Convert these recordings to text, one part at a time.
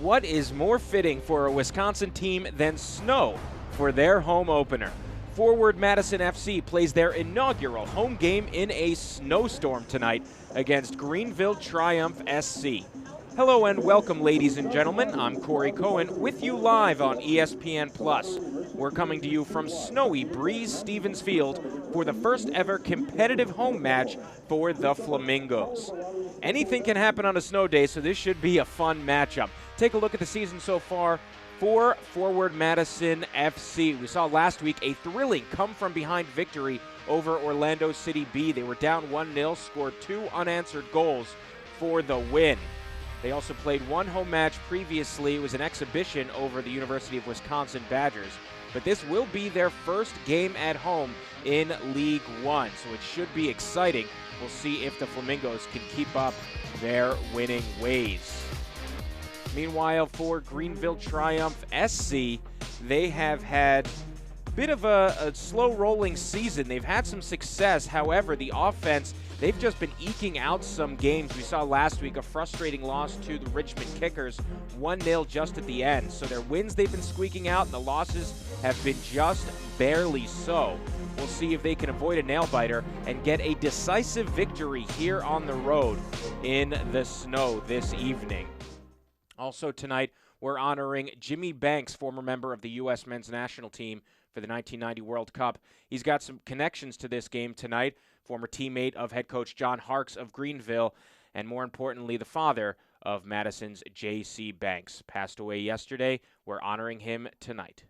what is more fitting for a Wisconsin team than snow for their home opener? Forward Madison FC plays their inaugural home game in a snowstorm tonight against Greenville Triumph SC. Hello and welcome, ladies and gentlemen. I'm Corey Cohen with you live on ESPN+. We're coming to you from snowy Breeze Stevens Field for the first ever competitive home match for the Flamingos. Anything can happen on a snow day, so this should be a fun matchup. Take a look at the season so far for Forward Madison FC. We saw last week a thrilling come-from-behind victory over Orlando City B. They were down 1-0, scored 2 unanswered goals for the win. They also played one home match previously. It was an exhibition over the University of Wisconsin Badgers. But this will be their first game at home in League One, so it should be exciting. We'll see if the Flamingos can keep up their winning ways. Meanwhile, for Greenville Triumph SC, they have had a bit of a slow-rolling season. They've had some success. However, the offense, they've just been eking out some games. We saw last week a frustrating loss to the Richmond Kickers, 1-0 just at the end. So their wins they've been squeaking out, and the losses have been just barely so. We'll see if they can avoid a nail-biter and get a decisive victory here on the road in the snow this evening. Also tonight, we're honoring Jimmy Banks, former member of the U.S. men's national team for the 1990 World Cup. He's got some connections to this game tonight, former teammate of head coach John Harkes of Greenville, and more importantly, the father of Madison's J.C. Banks. Passed away yesterday. We're honoring him tonight.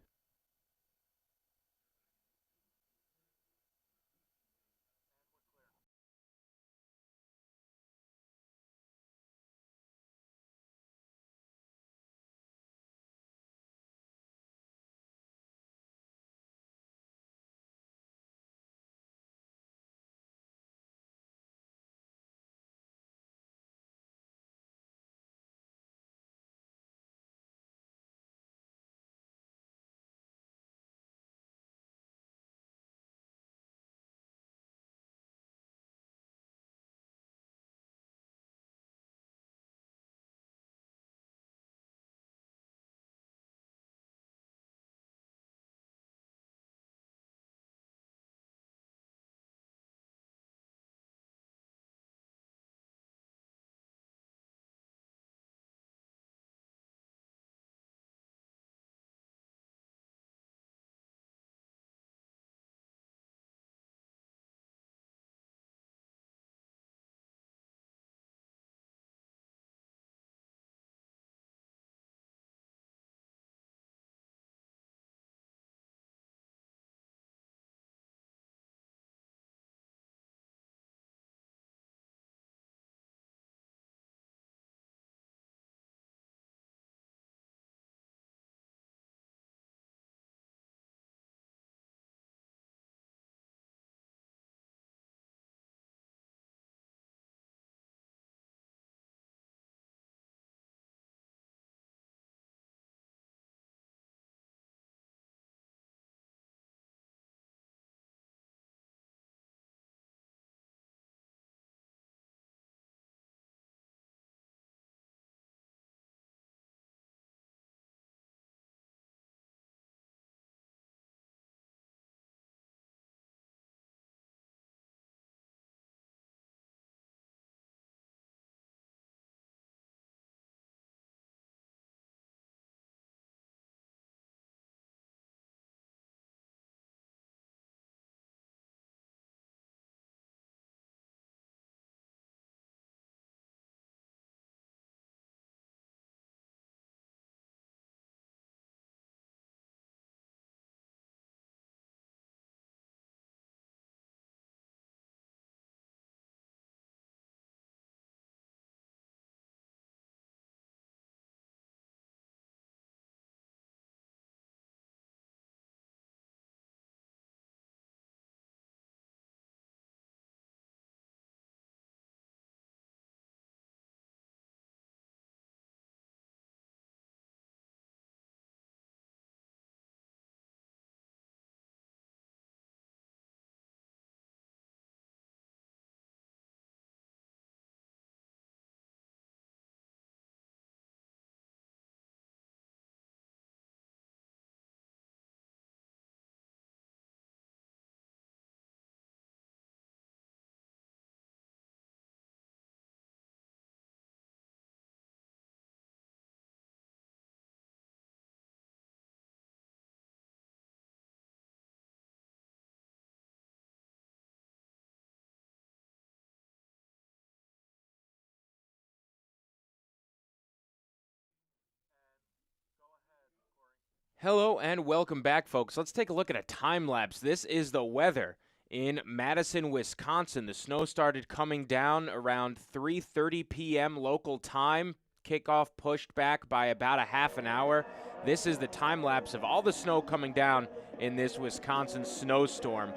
Hello and welcome back, folks. Let's take a look at a time lapse. This is the weather in Madison, Wisconsin. The snow started coming down around 3:30 p.m. local time. Kickoff pushed back by about a half an hour. This is the time lapse of all the snow coming down in this Wisconsin snowstorm.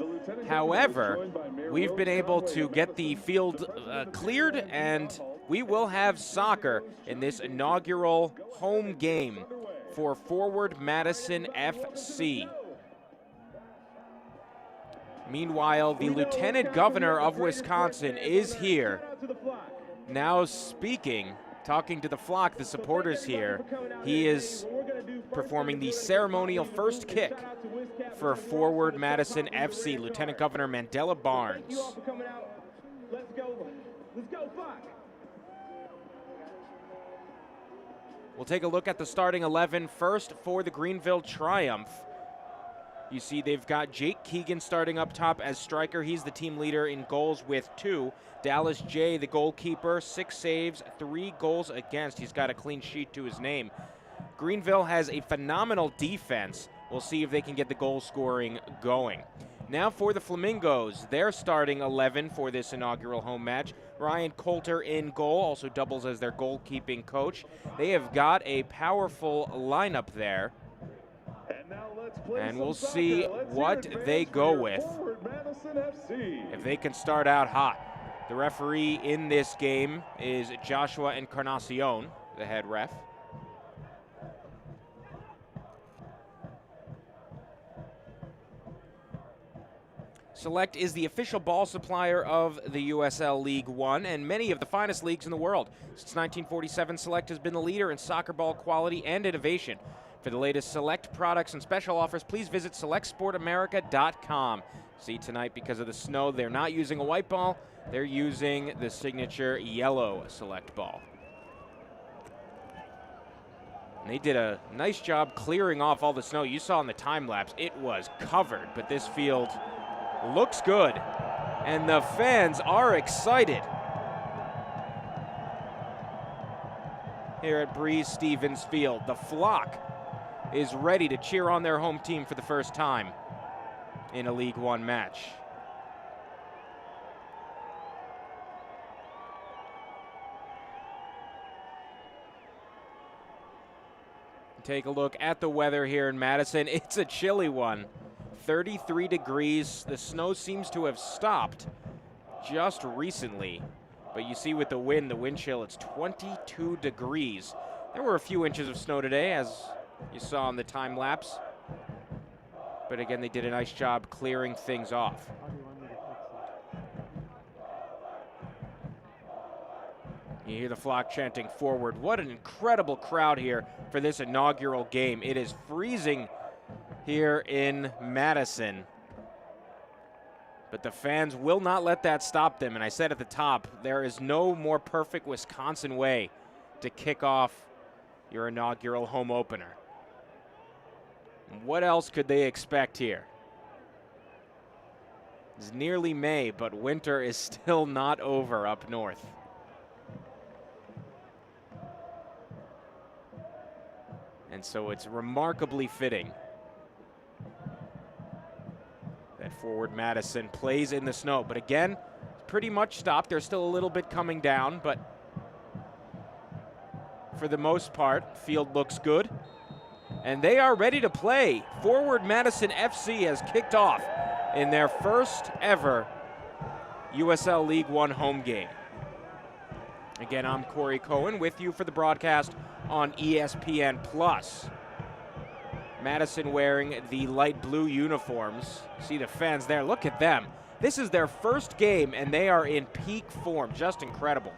However, we've been able to get the field cleared, and we will have soccer in this inaugural home game for Forward Madison FC. Meanwhile, the Lieutenant Governor of Wisconsin is here, now talking to the flock, the supporters here. He is performing the ceremonial first kick for Forward Madison FC, Lieutenant Governor Mandela Barnes. Let's go, Flock. We'll take a look at the starting 11 first for the Greenville Triumph. You see they've got Jake Keegan starting up top as striker. He's the team leader in goals with 2. Dallas J, the goalkeeper, 6 saves, 3 goals against. He's got a clean sheet to his name. Greenville has a phenomenal defense. We'll see if they can get the goal scoring going. Now for the Flamingos, their starting 11 for this inaugural home match. Ryan Coulter in goal, also doubles as their goalkeeping coach. They have got a powerful lineup there. And we'll see what they go with, if they can start out hot. The referee in this game is Joshua Encarnacion, the head ref. Select is the official ball supplier of the USL League One and many of the finest leagues in the world. Since 1947, Select has been the leader in soccer ball quality and innovation. For the latest Select products and special offers, please visit selectsportamerica.com. See, tonight, because of the snow, they're not using a white ball. They're using the signature yellow Select ball. And they did a nice job clearing off all the snow. You saw in the time lapse, it was covered, but this field looks good, and the fans are excited here at Breeze Stevens Field. The flock is ready to cheer on their home team for the first time in a League One match. Take a look at the weather here in Madison. It's a chilly one. 33 degrees. The snow seems to have stopped just recently. But you see with the wind chill, it's 22 degrees. There were a few inches of snow today, as you saw in the time lapse. But again, they did a nice job clearing things off. You hear the flock chanting forward. What an incredible crowd here for this inaugural game. It is freezing here in Madison, but the fans will not let that stop them. And I said at the top, there is no more perfect Wisconsin way to kick off your inaugural home opener. What else could they expect here? It's nearly May, but winter is still not over up north. And so it's remarkably fitting that Forward Madison plays in the snow. But again, pretty much stopped. There's still a little bit coming down, but for the most part, field looks good. And they are ready to play. Forward Madison FC has kicked off in their first ever USL League One home game. Again, I'm Corey Cohen with you for the broadcast on ESPN+. Madison wearing the light blue uniforms. See the fans there, look at them. This is their first game and they are in peak form, just incredible.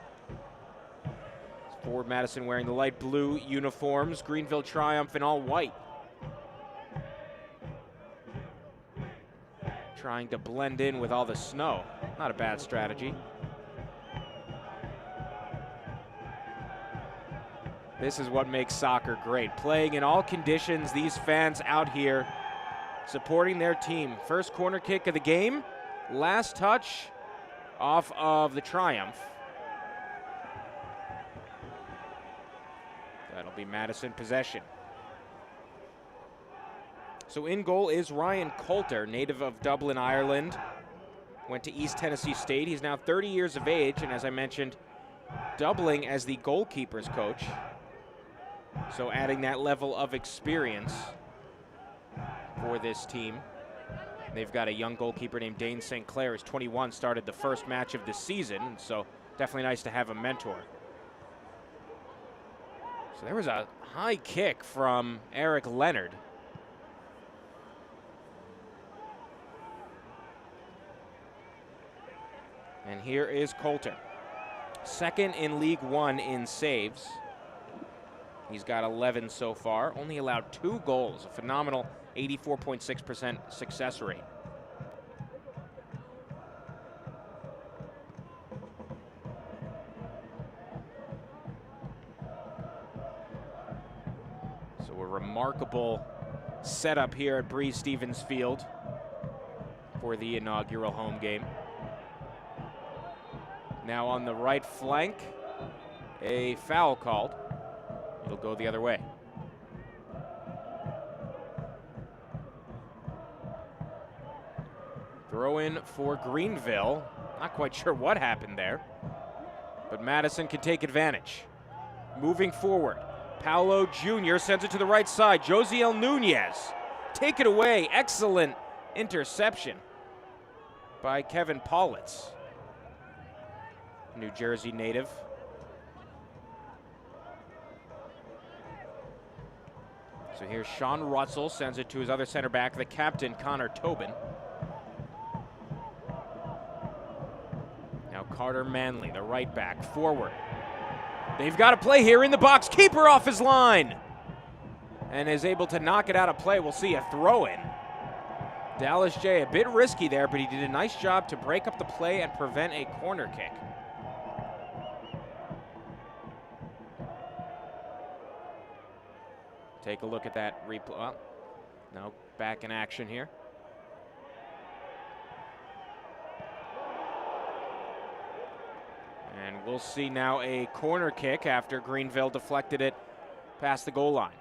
Forward Madison wearing the light blue uniforms, Greenville Triumph in all white. Trying to blend in with all the snow, not a bad strategy. This is what makes soccer great. Playing in all conditions, these fans out here supporting their team. First corner kick of the game. Last touch off of the Triumph. That'll be Madison possession. So in goal is Ryan Coulter, native of Dublin, Ireland. Went to East Tennessee State. He's now 30 years of age, and as I mentioned, doubling as the goalkeepers coach. So adding that level of experience for this team. They've got a young goalkeeper named Dane St. Clair, who's 21, started the first match of the season, and so definitely nice to have a mentor. So there was a high kick from Eric Leonard. And here is Coulter. Second in League One in saves. He's got 11 so far, only allowed 2 goals, a phenomenal 84.6% success rate. So a remarkable setup here at Breese Stevens Field for the inaugural home game. Now on the right flank, a foul called. It'll go the other way. Throw in for Greenville. Not quite sure what happened there, but Madison can take advantage. Moving forward, Paolo Jr. sends it to the right side. Josiel Nunez, take it away. Excellent interception by Kevin Pollock, New Jersey native. So here's Sean Russell, sends it to his other center back, the captain, Conor Tobin. Now Carter Manley, the right back, forward. They've got a play here in the box, keeper off his line, and is able to knock it out of play. We'll see a throw-in. Dallas J, a bit risky there, but he did a nice job to break up the play and prevent a corner kick. Take a look at that replay. Oh, no, back in action here. And we'll see now a corner kick after Greenville deflected it past the goal line.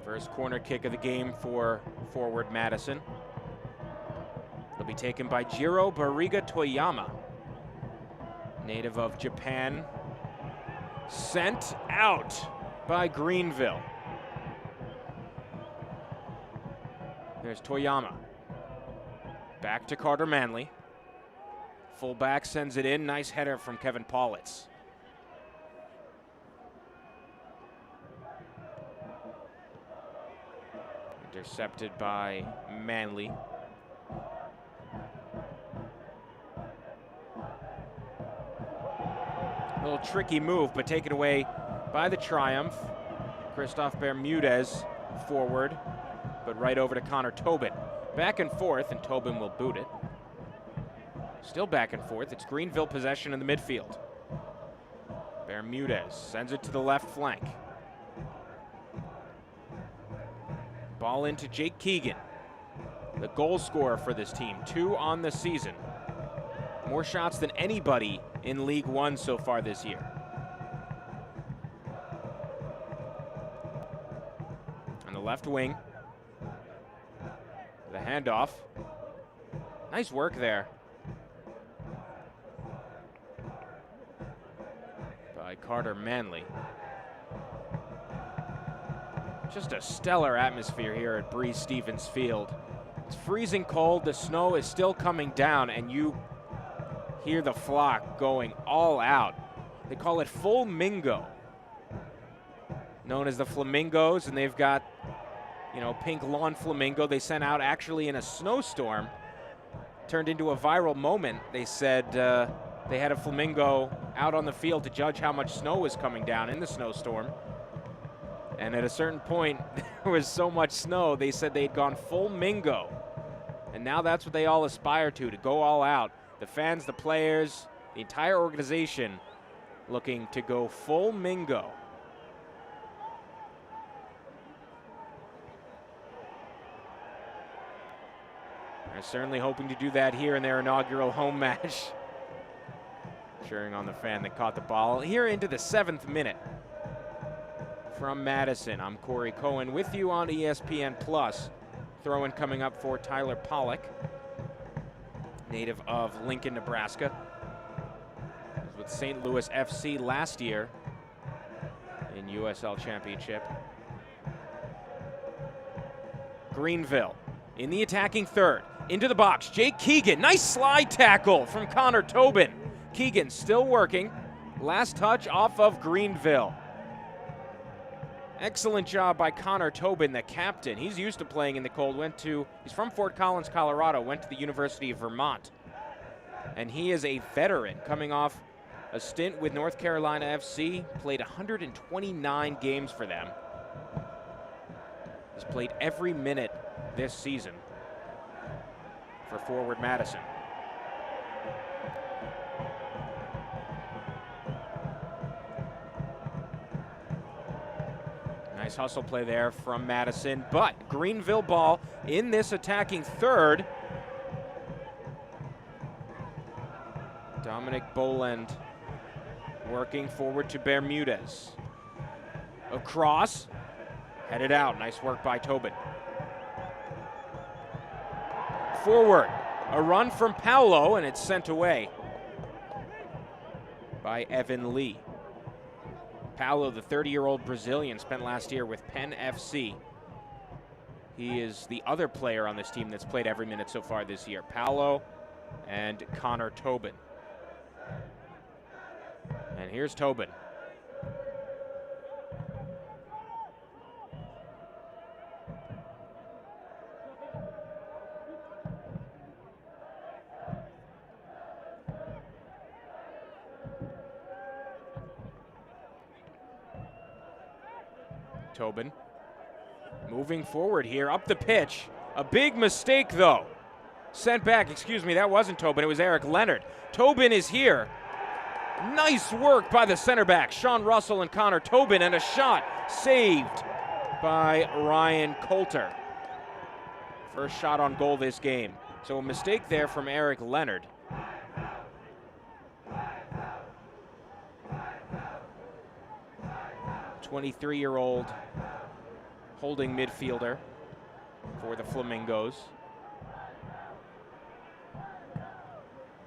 First corner kick of the game for forward Madison. It'll be taken by Jiro Bariga Toyama, native of Japan. Sent out by Greenville. There's Toyama. Back to Carter Manley. Fullback sends it in. Nice header from Kevin Pollock. Intercepted by Manley. A little tricky move, but taken away by the Triumph. Christoph Bermudez forward, but right over to Connor Tobin. Back and forth, and Tobin will boot it. Still back and forth. It's Greenville possession in the midfield. Bermudez sends it to the left flank. Ball into Jake Keegan, the goal scorer for this team. 2 on the season. More shots than anybody in League One so far this year. On the left wing, the handoff. Nice work there by Carter Manley. Just a stellar atmosphere here at Breese Stevens Field. It's freezing cold, the snow is still coming down, and you hear the flock going all out. They call it Full Mingo, known as the Flamingos, and they've got, you know, pink lawn flamingo they sent out actually in a snowstorm. Turned into a viral moment. They said they had a flamingo out on the field to judge how much snow was coming down in the snowstorm. And at a certain point, there was so much snow, they said they'd gone full mingo. And now that's what they all aspire to go all out. The fans, the players, the entire organization looking to go full mingo. They're certainly hoping to do that here in their inaugural home match. Cheering on the fan that caught the ball. Here into the 7th minute. From Madison, I'm Corey Cohen with you on ESPN+. Throw-in coming up for Tyler Pollock, native of Lincoln, Nebraska. He was with St. Louis FC last year in USL Championship. Greenville in the attacking third. Into the box, Jake Keegan. Nice slide tackle from Conor Tobin. Keegan still working. Last touch off of Greenville. Excellent job by Conor Tobin, the captain. He's used to playing in the cold. He's from Fort Collins, Colorado, went to the University of Vermont. And he is a veteran coming off a stint with North Carolina FC, played 129 games for them. He's played every minute this season for forward Madison. Nice hustle play there from Madison, but Greenville ball in this attacking third. Dominic Boland working forward to Bermudez. Across, headed out. Nice work by Tobin. Forward, a run from Paulo, and it's sent away by Evan Lee. Paulo, the 30-year-old Brazilian, spent last year with Penn FC. He is the other player on this team that's played every minute so far this year. Paulo and Conor Tobin. And here's Tobin. Tobin moving forward here, up the pitch. A big mistake, though. Sent back, excuse me, that wasn't Tobin, it was Eric Leonard. Tobin is here. Nice work by the center back, Sean Russell and Conor Tobin, and a shot saved by Ryan Coulter. First shot on goal this game. So a mistake there from Eric Leonard. '23-year-old holding midfielder for the Flamingos.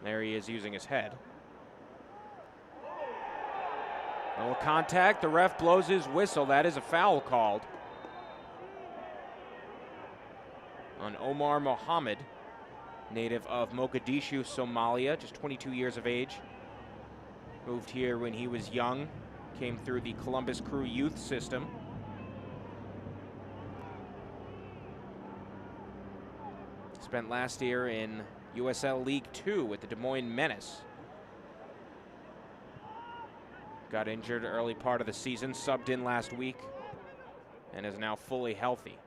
There he is using his head. A little contact, the ref blows his whistle. That is a foul called on Omar Mohammed, native of Mogadishu, Somalia, just 22 years of age. Moved here when he was young, came through the Columbus Crew youth system. Spent last year in USL League 2 with the Des Moines Menace. Got injured early part of the season, subbed in last week, and is now fully healthy.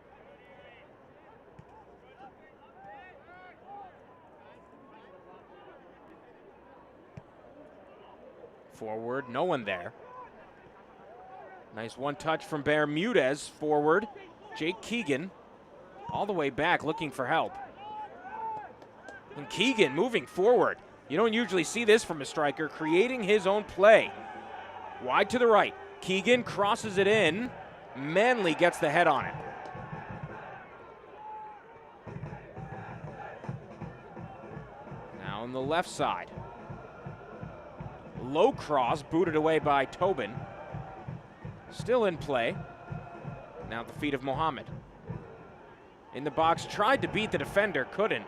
Forward, no one there. Nice one touch from Bermudez forward. Jake Keegan all the way back looking for help. And Keegan moving forward. You don't usually see this from a striker, creating his own play. Wide to the right. Keegan crosses it in. Manley gets the head on it. Now on the left side. Low cross, booted away by Tobin. Still in play. Now at the feet of Mohammed. In the box, tried to beat the defender, couldn't.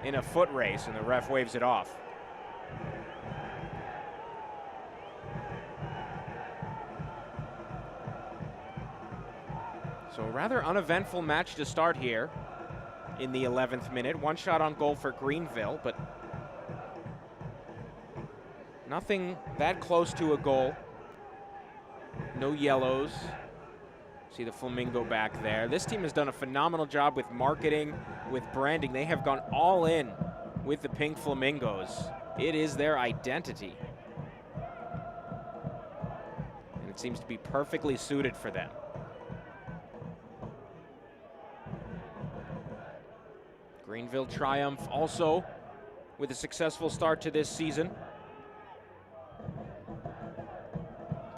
In a foot race, and the ref waves it off. So a rather uneventful match to start here in the 11th minute. One shot on goal for Greenville, but nothing that close to a goal. No yellows. See the Flamingo back there. This team has done a phenomenal job with marketing, with branding. They have gone all in with the Pink Flamingos. It is their identity. And it seems to be perfectly suited for them. Greenville triumph also with a successful start to this season.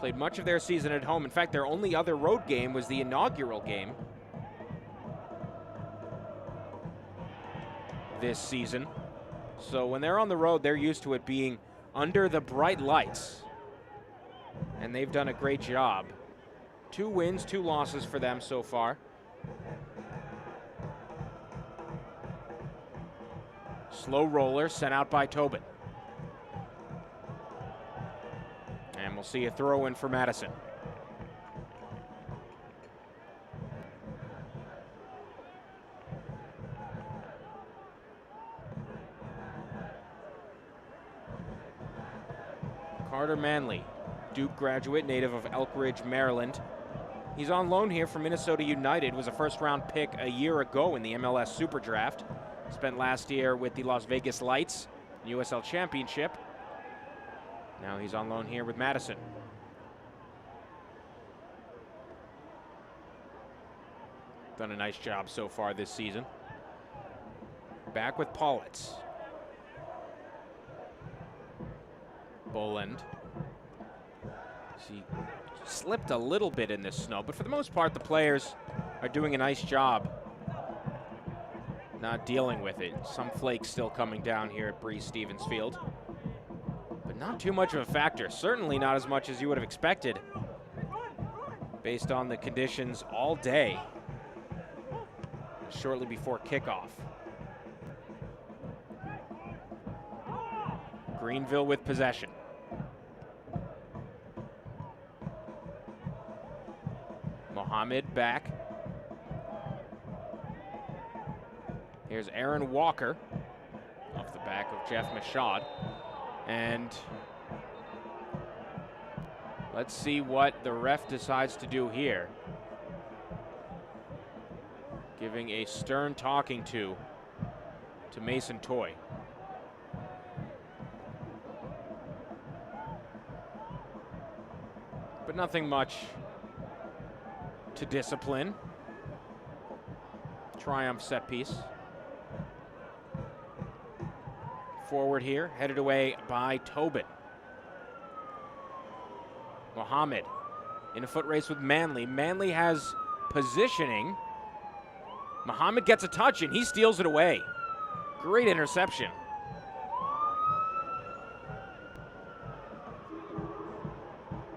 Played much of their season at home. In fact, their only other road game was the inaugural game this season. So when they're on the road, they're used to it being under the bright lights. And they've done a great job. 2 wins, 2 losses for them so far. Slow roller sent out by Tobin. And we'll see a throw in for Madison. Carter Manley, Duke graduate, native of Elk Ridge, Maryland. He's on loan here from Minnesota United, was a first-round pick a year ago in the MLS Super Draft. Spent last year with the Las Vegas Lights, USL Championship. Now he's on loan here with Madison. Done a nice job so far this season. Back with Pollock. Boland. He slipped a little bit in this snow, but for the most part, the players are doing a nice job not dealing with it. Some flakes still coming down here at Breese Stevens Field, but not too much of a factor. Certainly not as much as you would have expected based on the conditions all day shortly before kickoff. Greenville with possession. Mohammed back. Here's Aaron Walker off the back of Jeff Mashad. And let's see what the ref decides to do here. Giving a stern talking to Mason Toy. But nothing much to discipline. Triumph set piece. Forward here, headed away by Tobin. Mohammed in a foot race with Manley. Manley has positioning. Mohammed gets a touch and he steals it away. Great interception.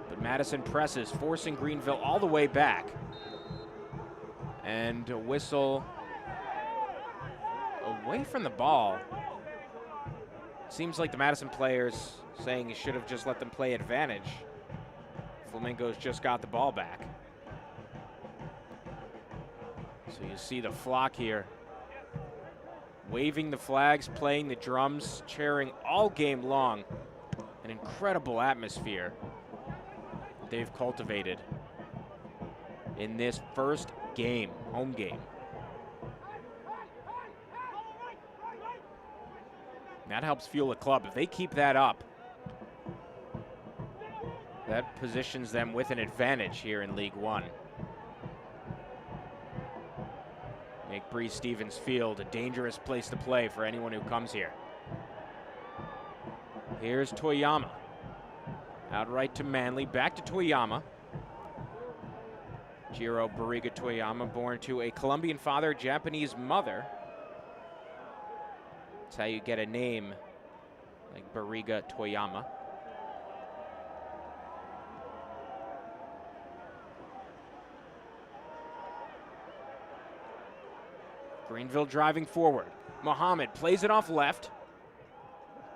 But Madison presses, forcing Greenville all the way back. And a whistle away from the ball. Seems like the Madison players saying you should have just let them play advantage. Flamingos just got the ball back. So you see the flock here waving the flags, playing the drums, cheering all game long. An incredible atmosphere they've cultivated in this first game, home game. That helps fuel the club. If they keep that up, that positions them with an advantage here in League One. Make Breese Stevens Field a dangerous place to play for anyone who comes here. Here's Toyama. Outright to Manley, back to Toyama. Jiro Barriga Toyama, born to a Colombian father, Japanese mother. That's how you get a name like Barriga Toyama. Greenville driving forward. Mohammed plays it off left.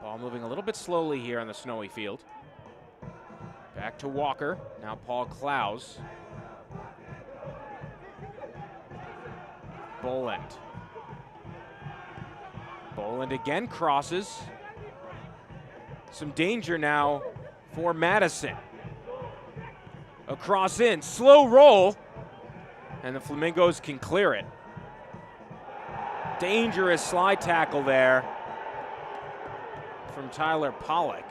Ball moving a little bit slowly here on the snowy field. Back to Walker. Now Paul Klaus. Boland. Boland again crosses. Some danger now for Madison. A cross in, slow roll, and the Flamingos can clear it. Dangerous slide tackle there from Tyler Pollock.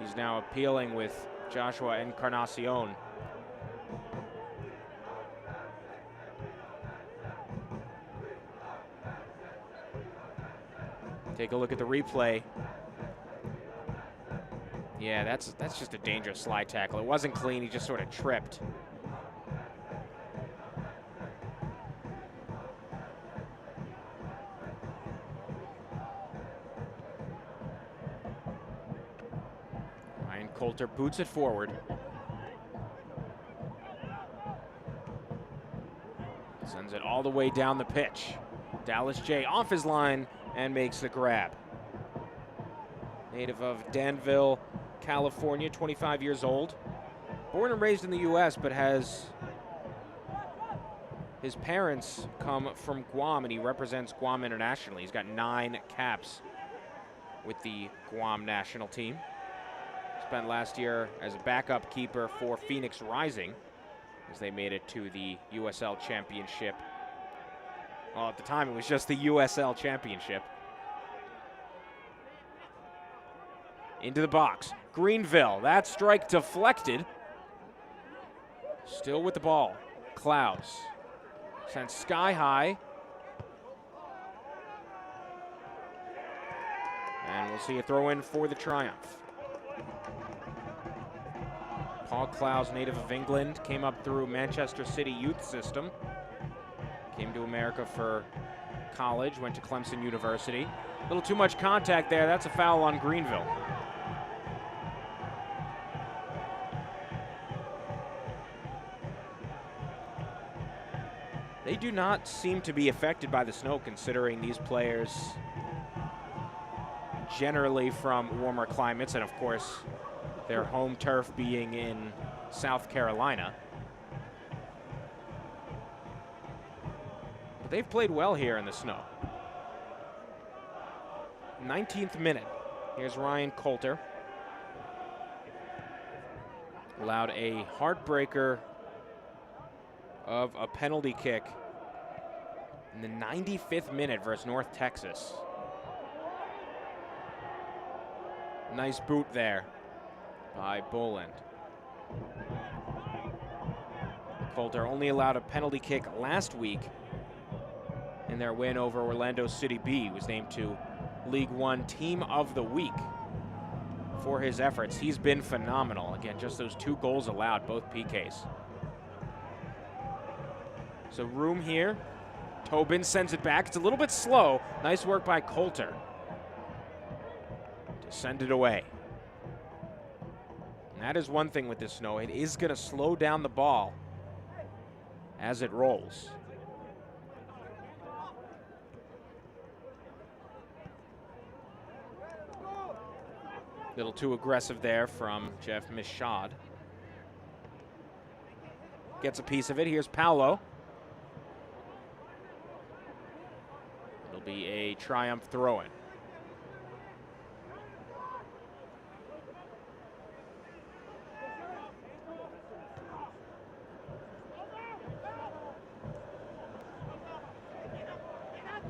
He's now appealing with Joshua Encarnacion. Take a look at the replay. Yeah, that's just a dangerous slide tackle. It wasn't clean, he just sort of tripped. Ryan Coulter boots it forward. Sends it all the way down the pitch. Dallas J off his line and makes the grab. Native of Danville, California, 25 years old. Born and raised in the U.S., but has his parents come from Guam, and he represents Guam internationally. He's got 9 caps with the Guam national team. Spent last year as a backup keeper for Phoenix Rising as they made it to the USL Championship. Well, at the time, it was just the USL Championship. Into the box. Greenville, that strike deflected. Still with the ball. Klaus sent sky high. And we'll see a throw in for the Triumph. Paul Klaus, native of England, came up through Manchester City youth system. Came to America for college, went to Clemson University. A little too much contact there. That's a foul on Greenville. They do not seem to be affected by the snow, considering these players generally from warmer climates, and of course their home turf being in South Carolina. But they've played well here in the snow. 19th minute. Here's Ryan Coulter. Allowed a heartbreaker of a penalty kick in the 95th minute versus North Texas. Nice boot there by Boland. Coulter only allowed a penalty kick last week in their win over Orlando City B. He was named to League One Team of the Week for his efforts. He's been phenomenal. Again, just those 2 goals allowed, both PKs. So room here. Tobin sends it back. It's a little bit slow. Nice work by Coulter to send it away. And that is one thing with this snow. It is going to slow down the ball as it rolls. Little too aggressive there from Jeff Michaud. Gets a piece of it. Here's Paolo. It'll be a Triumph throw-in.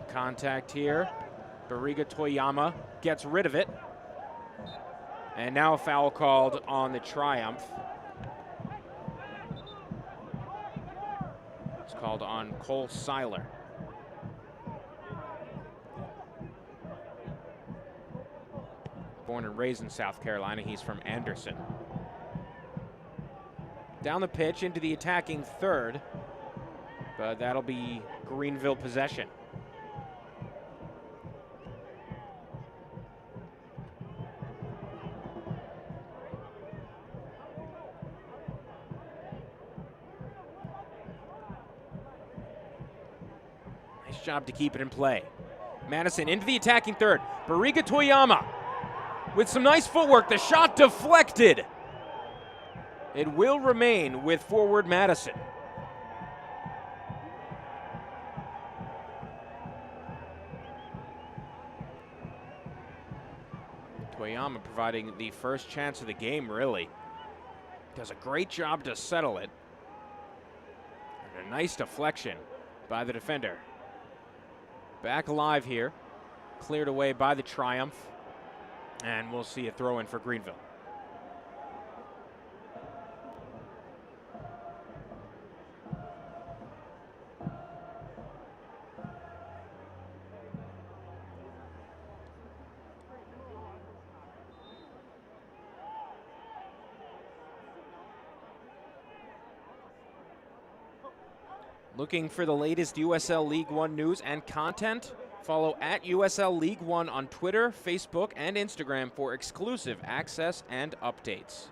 Contact here. Bariga Toyama gets rid of it. And now a foul called on the Triumph. It's called on Cole Seiler. Born and raised in South Carolina, he's from Anderson. Down the pitch into the attacking third, but that'll be Greenville possession. Nice job to keep it in play. Madison into the attacking third. Bariga Toyama with some nice footwork. The shot deflected. It will remain with forward Madison. Toyama providing the first chance of the game, really. Does a great job to settle it. And a nice deflection by the defender. Back alive here. Cleared away by the Triumph. And we'll see a throw in for Greenville. Looking for the latest USL League One news and content? Follow at USL League One on Twitter, Facebook, and Instagram for exclusive access and updates.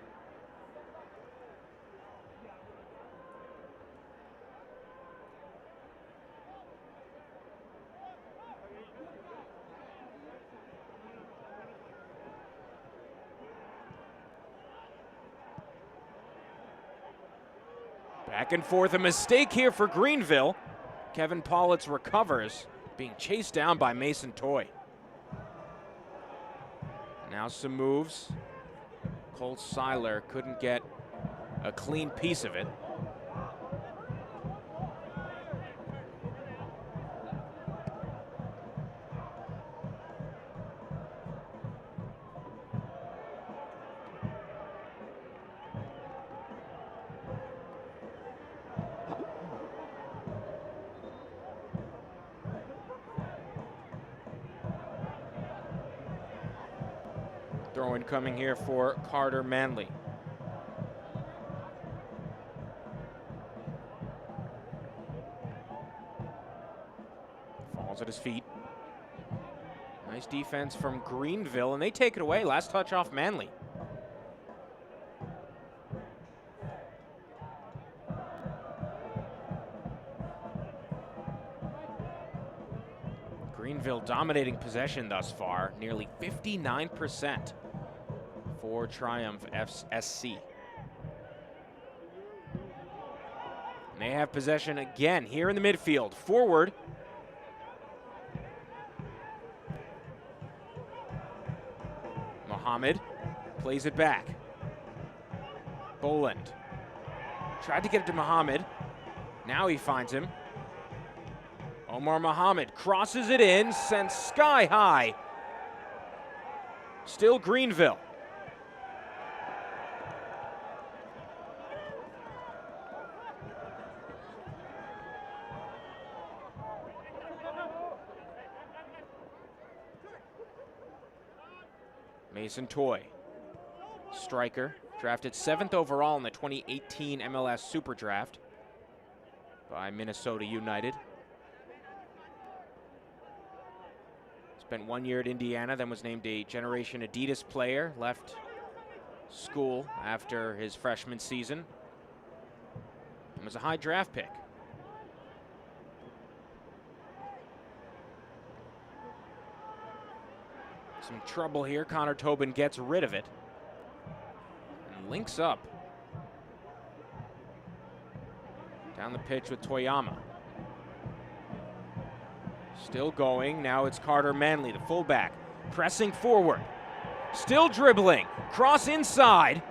Back and forth, a mistake here for Greenville. Kevin Pollock recovers, being chased down by Mason Toy. Now some moves. Cole Seiler couldn't get a clean piece of it. Throw-in coming here for Carter Manley. Falls at his feet. Nice defense from Greenville, and they take it away. Last touch off Manley. Greenville dominating possession thus far, nearly 59% for Triumph SC. And they have possession again here in the midfield. Forward. Mohammed plays it back. Boland tried to get it to Mohammed. Now he finds him. Omar Mohammed crosses it in, sent sky high. Still Greenville. Mason Toy, striker, drafted 7th overall in the 2018 MLS Super Draft by Minnesota United. Spent 1 year at Indiana, then was named a Generation Adidas player, left school after his freshman season, and was a high draft pick. Some trouble here. Conor Tobin gets rid of it and links up down the pitch with Toyama. Still going. Now it's Carter Manley, the fullback, pressing forward. Still dribbling. Cross inside.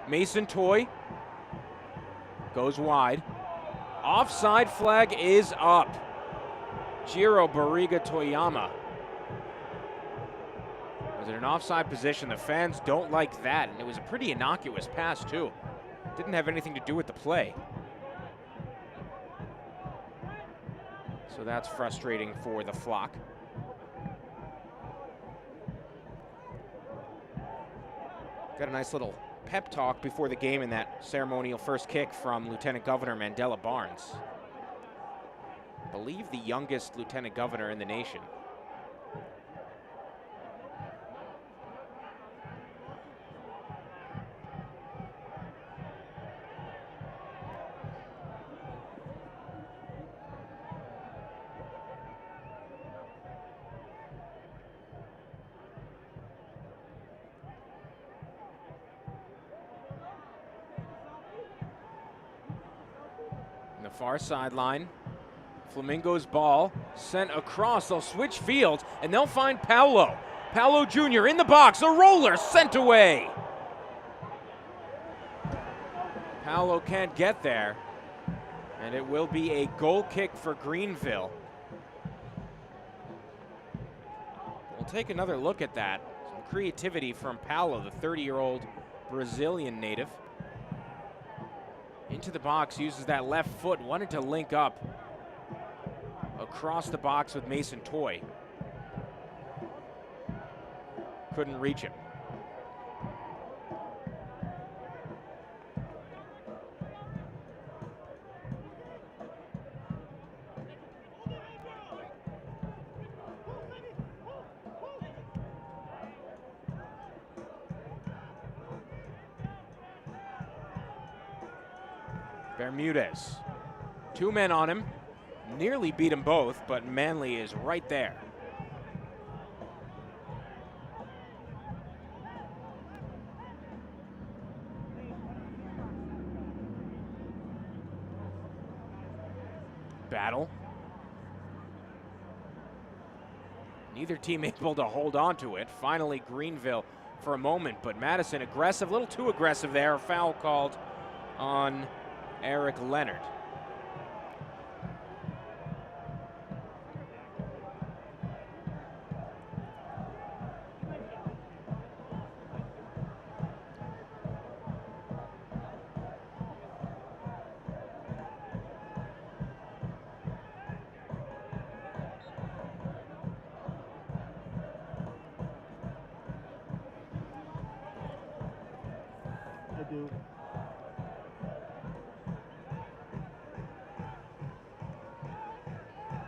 Mason Toy goes wide. Offside flag is up. Jiro Barriga Toyama. Was in an offside position. The fans don't like that, and it was a pretty innocuous pass too. Didn't have anything to do with the play. So that's frustrating for the Flock. Got a nice little pep talk before the game in that ceremonial first kick from Lieutenant Governor Mandela Barnes. I believe the youngest Lieutenant Governor in the nation. The far sideline, Flamingo's ball sent across. They'll switch fields and they'll find Paulo. Paulo Jr. in the box, a roller sent away. Paulo can't get there, and it will be a goal kick for Greenville. We'll take another look at that. Some creativity from Paulo, the 30-year-old Brazilian native. Into the box, uses that left foot, wanted to link up across the box with Mason Toy. Couldn't reach him. Bermudez. 2 men on him. Nearly beat them both, but Manley is right there. Battle. Neither team able to hold on to it. Finally, Greenville for a moment, but Madison aggressive, a little too aggressive there. Foul called on Eric Leonard.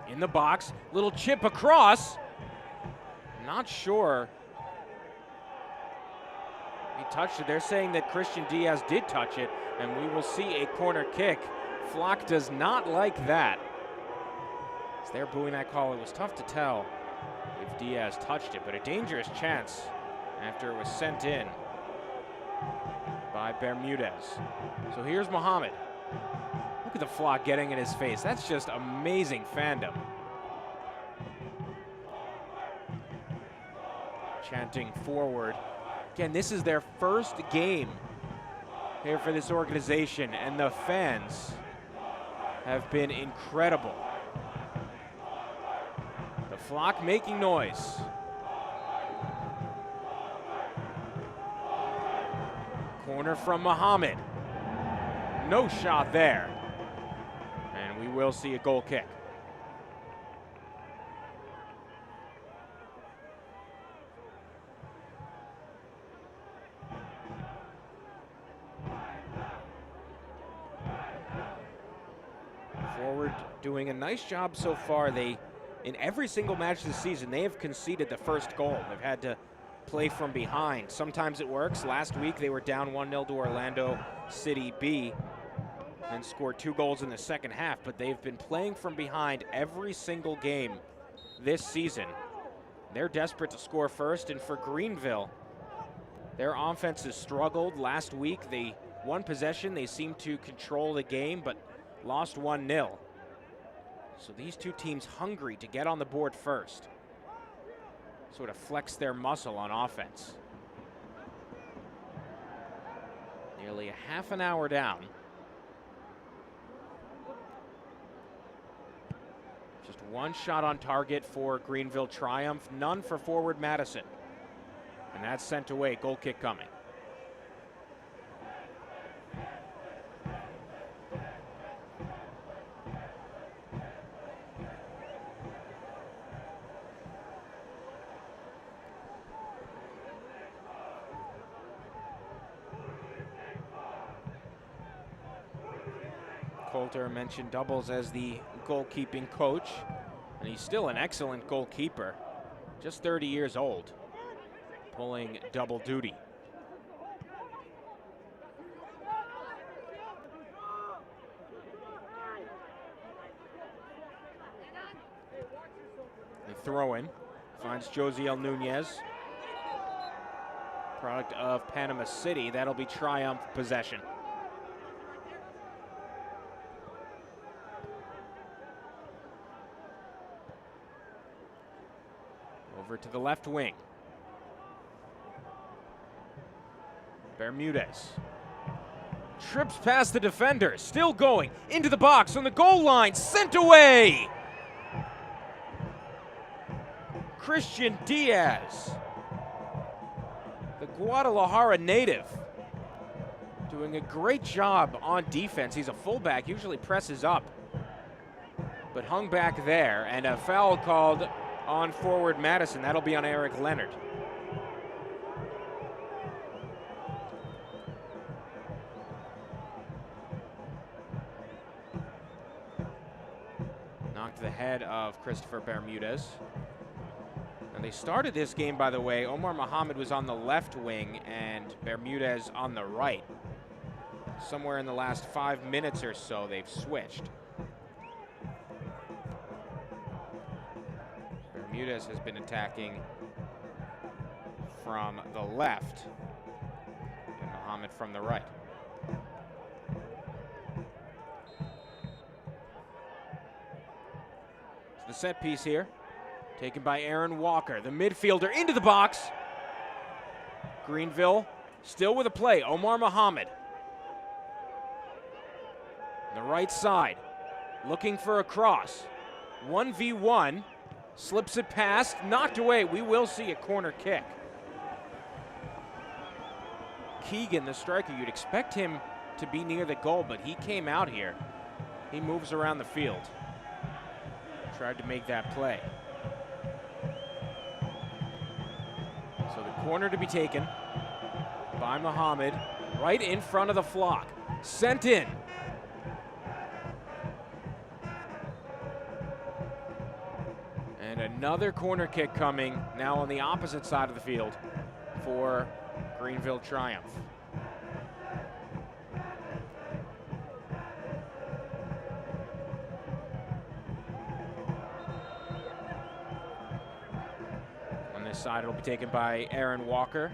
In the box, little chip across. Not sure he touched it. They're saying that Christian Diaz did touch it, and we will see a corner kick. Flock does not like that. As they're booing that call, it was tough to tell if Diaz touched it, but a dangerous chance after it was sent in by Bermudez. So here's Muhammad. Look at the Flock getting in his face. That's just amazing fandom. Chanting forward. Again, this is their first game here for this organization, and the fans have been incredible. The Flock making noise. Corner from Muhammad. No shot there. And we will see a goal kick. Forward doing a nice job so far. In every single match this season, they have conceded the first goal. They've had to play from behind. Sometimes it works. Last week they were down 1-0 to Orlando City B and scored 2 goals in the second half, but they've been playing from behind every single game this season. They're desperate to score first, and for Greenville, their offense has struggled. Last week they won possession. They seemed to control the game, but lost 1-0. So these two teams hungry to get on the board first. Sort of flex their muscle on offense. Nearly a half an hour down. Just 1 shot on target for Greenville Triumph, none for forward Madison. And that's sent away, goal kick coming. Coulter mentioned Doubles as the goalkeeping coach, and he's still an excellent goalkeeper, just 30 years old, pulling double duty. The throw-in finds Josiel Nunez, product of Panama City. That'll be Triumph possession. Over to the left wing. Bermudez trips past the defender, still going into the box on the goal line, sent away. Christian Diaz, the Guadalajara native, doing a great job on defense. He's a fullback, usually presses up, but hung back there, and a foul called on forward Madison. That'll be on Eric Leonard. Knocked the head of Christopher Bermudez. And they started this game, by the way. Omar Muhammad was on the left wing and Bermudez on the right. somewhere in the last 5 minutes or so, they've switched. Bermudez has been attacking from the left, and Muhammad from the right. So the set piece here, taken by Aaron Walker, the midfielder into the box. Greenville still with a play, Omar Muhammad. The right side, looking for a cross. 1v1, slips it past, knocked away. We will see a corner kick. Keegan, the striker, you'd expect him to be near the goal, but he came out here. He moves around the field. Tried to make that play. So the corner to be taken by Muhammad, right in front of the flock. Sent in. And another corner kick coming now on the opposite side of the field for Greenville Triumph. On this side, it'll be taken by Aaron Walker.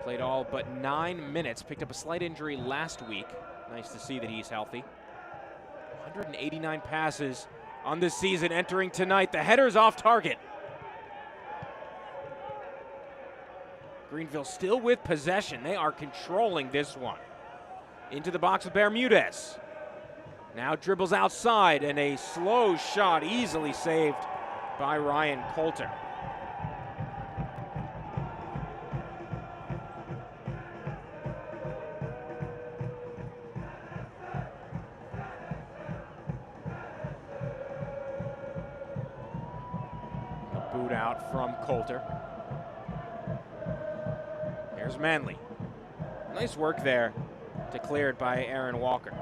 Played all but 9 minutes, picked up a slight injury last week. Nice to see that he's healthy. 189 passes on this season entering tonight. The header's off target. Greenville still with possession. They are controlling this one. Into the box with Bermudez. Now dribbles outside, and a slow shot easily saved by Ryan Coulter. A boot out from Coulter. Here's Manley. Nice work there, declared by Aaron Walker.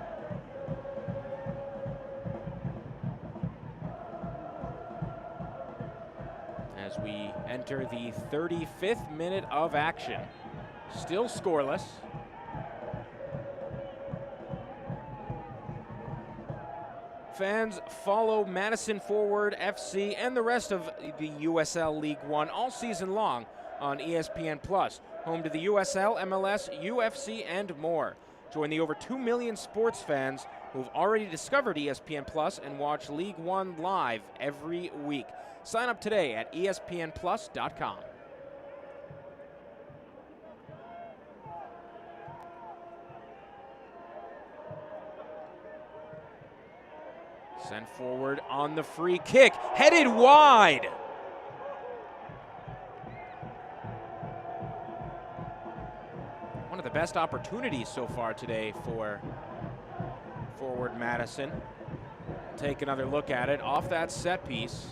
As we enter the 35th minute of action, still scoreless. Fans follow Madison Forward FC and the rest of the USL League One all season long on ESPN Plus, home to the USL, MLS, UFC, and more. Join the over 2 million sports fans who've already discovered ESPN Plus and watch League One live every week. Sign up today at espnplus.com. Sent forward on the free kick, headed wide. One of the best opportunities so far today for forward Madison. Take another look at it off that set piece.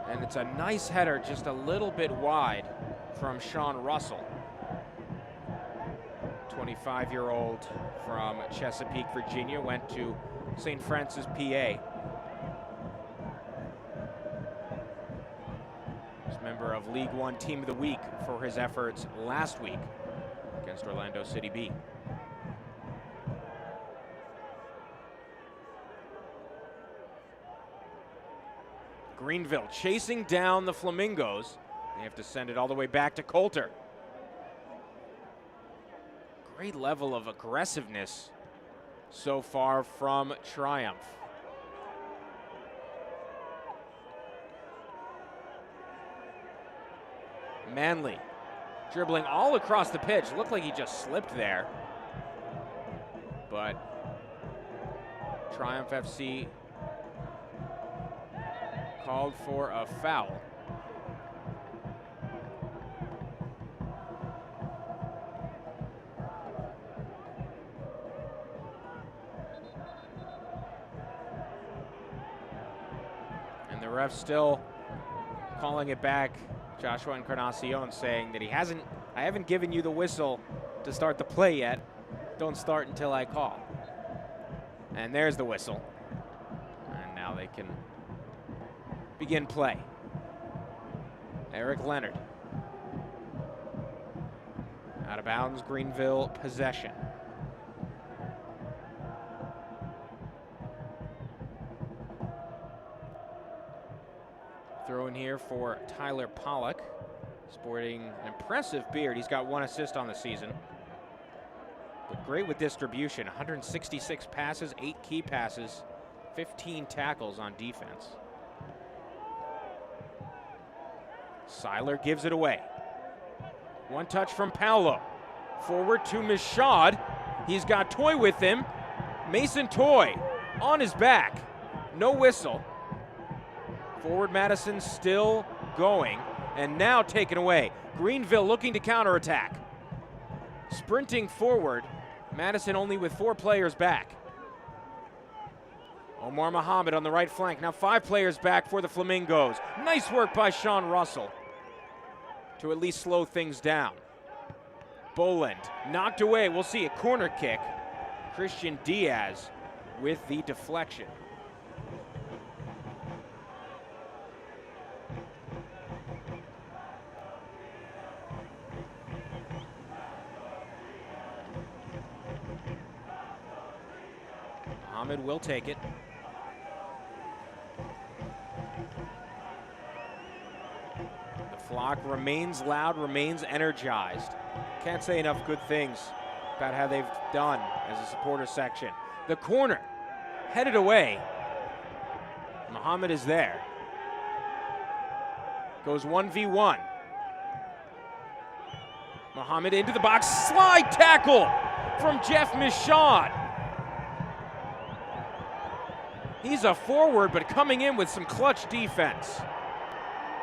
And it's a nice header, just a little bit wide from Sean Russell. 25-year-old from Chesapeake, Virginia, went to St. Francis, PA. He's a member of League One Team of the Week for his efforts last week against Orlando City B. Greenville chasing down the Flamingos. They have to send it all the way back to Coulter. Great level of aggressiveness so far from Triumph. Manley dribbling all across the pitch. Looked like he just slipped there. But Triumph FC called for a foul. And the ref still calling it back. Joshua Encarnacion saying that I haven't given you the whistle to start the play yet. Don't start until I call. And there's the whistle. And now they can begin play. Eric Leonard Out of bounds, Greenville possession. Throw in here for Tyler Pollock, sporting an impressive beard. He's got 1 assist on the season. But great with distribution, 166 passes, 8 key passes, 15 tackles on defense. Seiler gives it away. 1 touch from Paolo. Forward to Mishad. He's got Toy with him. Mason Toy on his back. No whistle. Forward Madison still going, and now taken away. Greenville looking to counterattack. Sprinting forward, Madison only with 4 players back. Omar Muhammad on the right flank. Now 5 players back for the Flamingos. Nice work by Sean Russell to at least slow things down. Boland knocked away. We'll see a corner kick. Christian Diaz with the deflection. Muhammad will take it. The flock remains loud, remains energized. Can't say enough good things about how they've done as a supporter section. The corner headed away. Muhammad is there. Goes 1v1. Muhammad into the box. Slide tackle from Jeff Mishad. He's a forward, but coming in with some clutch defense.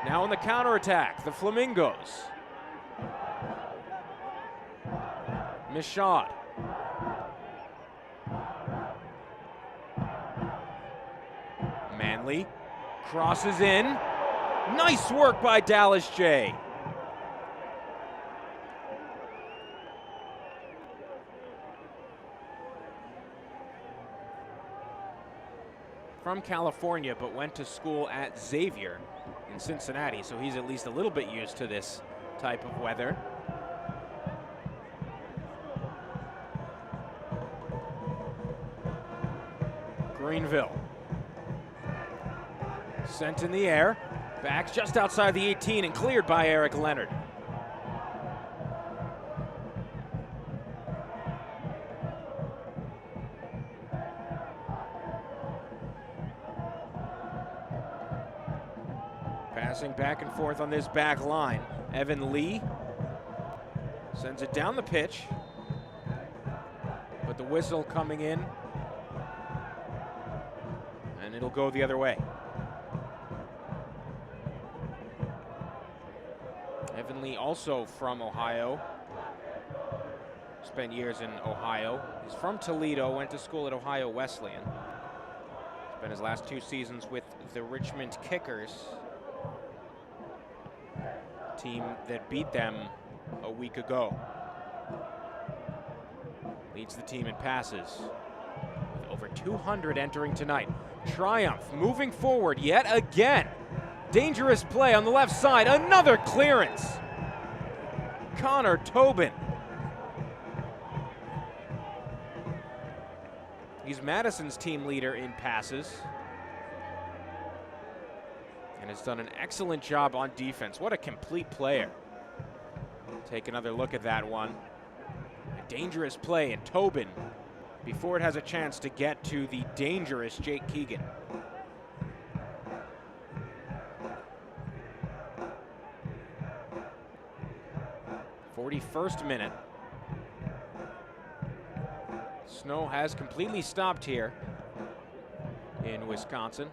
Now on the counterattack, the Flamingos. Mishad. Manley crosses in. Nice work by Dallas J. From California, but went to school at Xavier in Cincinnati, so he's at least a little bit used to this type of weather. Greenville. Sent in the air. Backs just outside the 18 and cleared by Eric Leonard. Passing back and forth on this back line. Evan Lee sends it down the pitch, but the whistle coming in, and it'll go the other way. Evan Lee also from Ohio. Spent years in Ohio. He's from Toledo, went to school at Ohio Wesleyan. Spent his last 2 seasons with the Richmond Kickers, team that beat them a week ago. Leads the team in passes. With over 200 entering tonight. Triumph moving forward yet again. Dangerous play on the left side. Another clearance. Conor Tobin. He's Madison's team leader in passes, and has done an excellent job on defense. What a complete player. Take another look at that one. A dangerous play, and Tobin, before it has a chance to get to the dangerous Jake Keegan. '41st minute. Snow has completely stopped here in Wisconsin.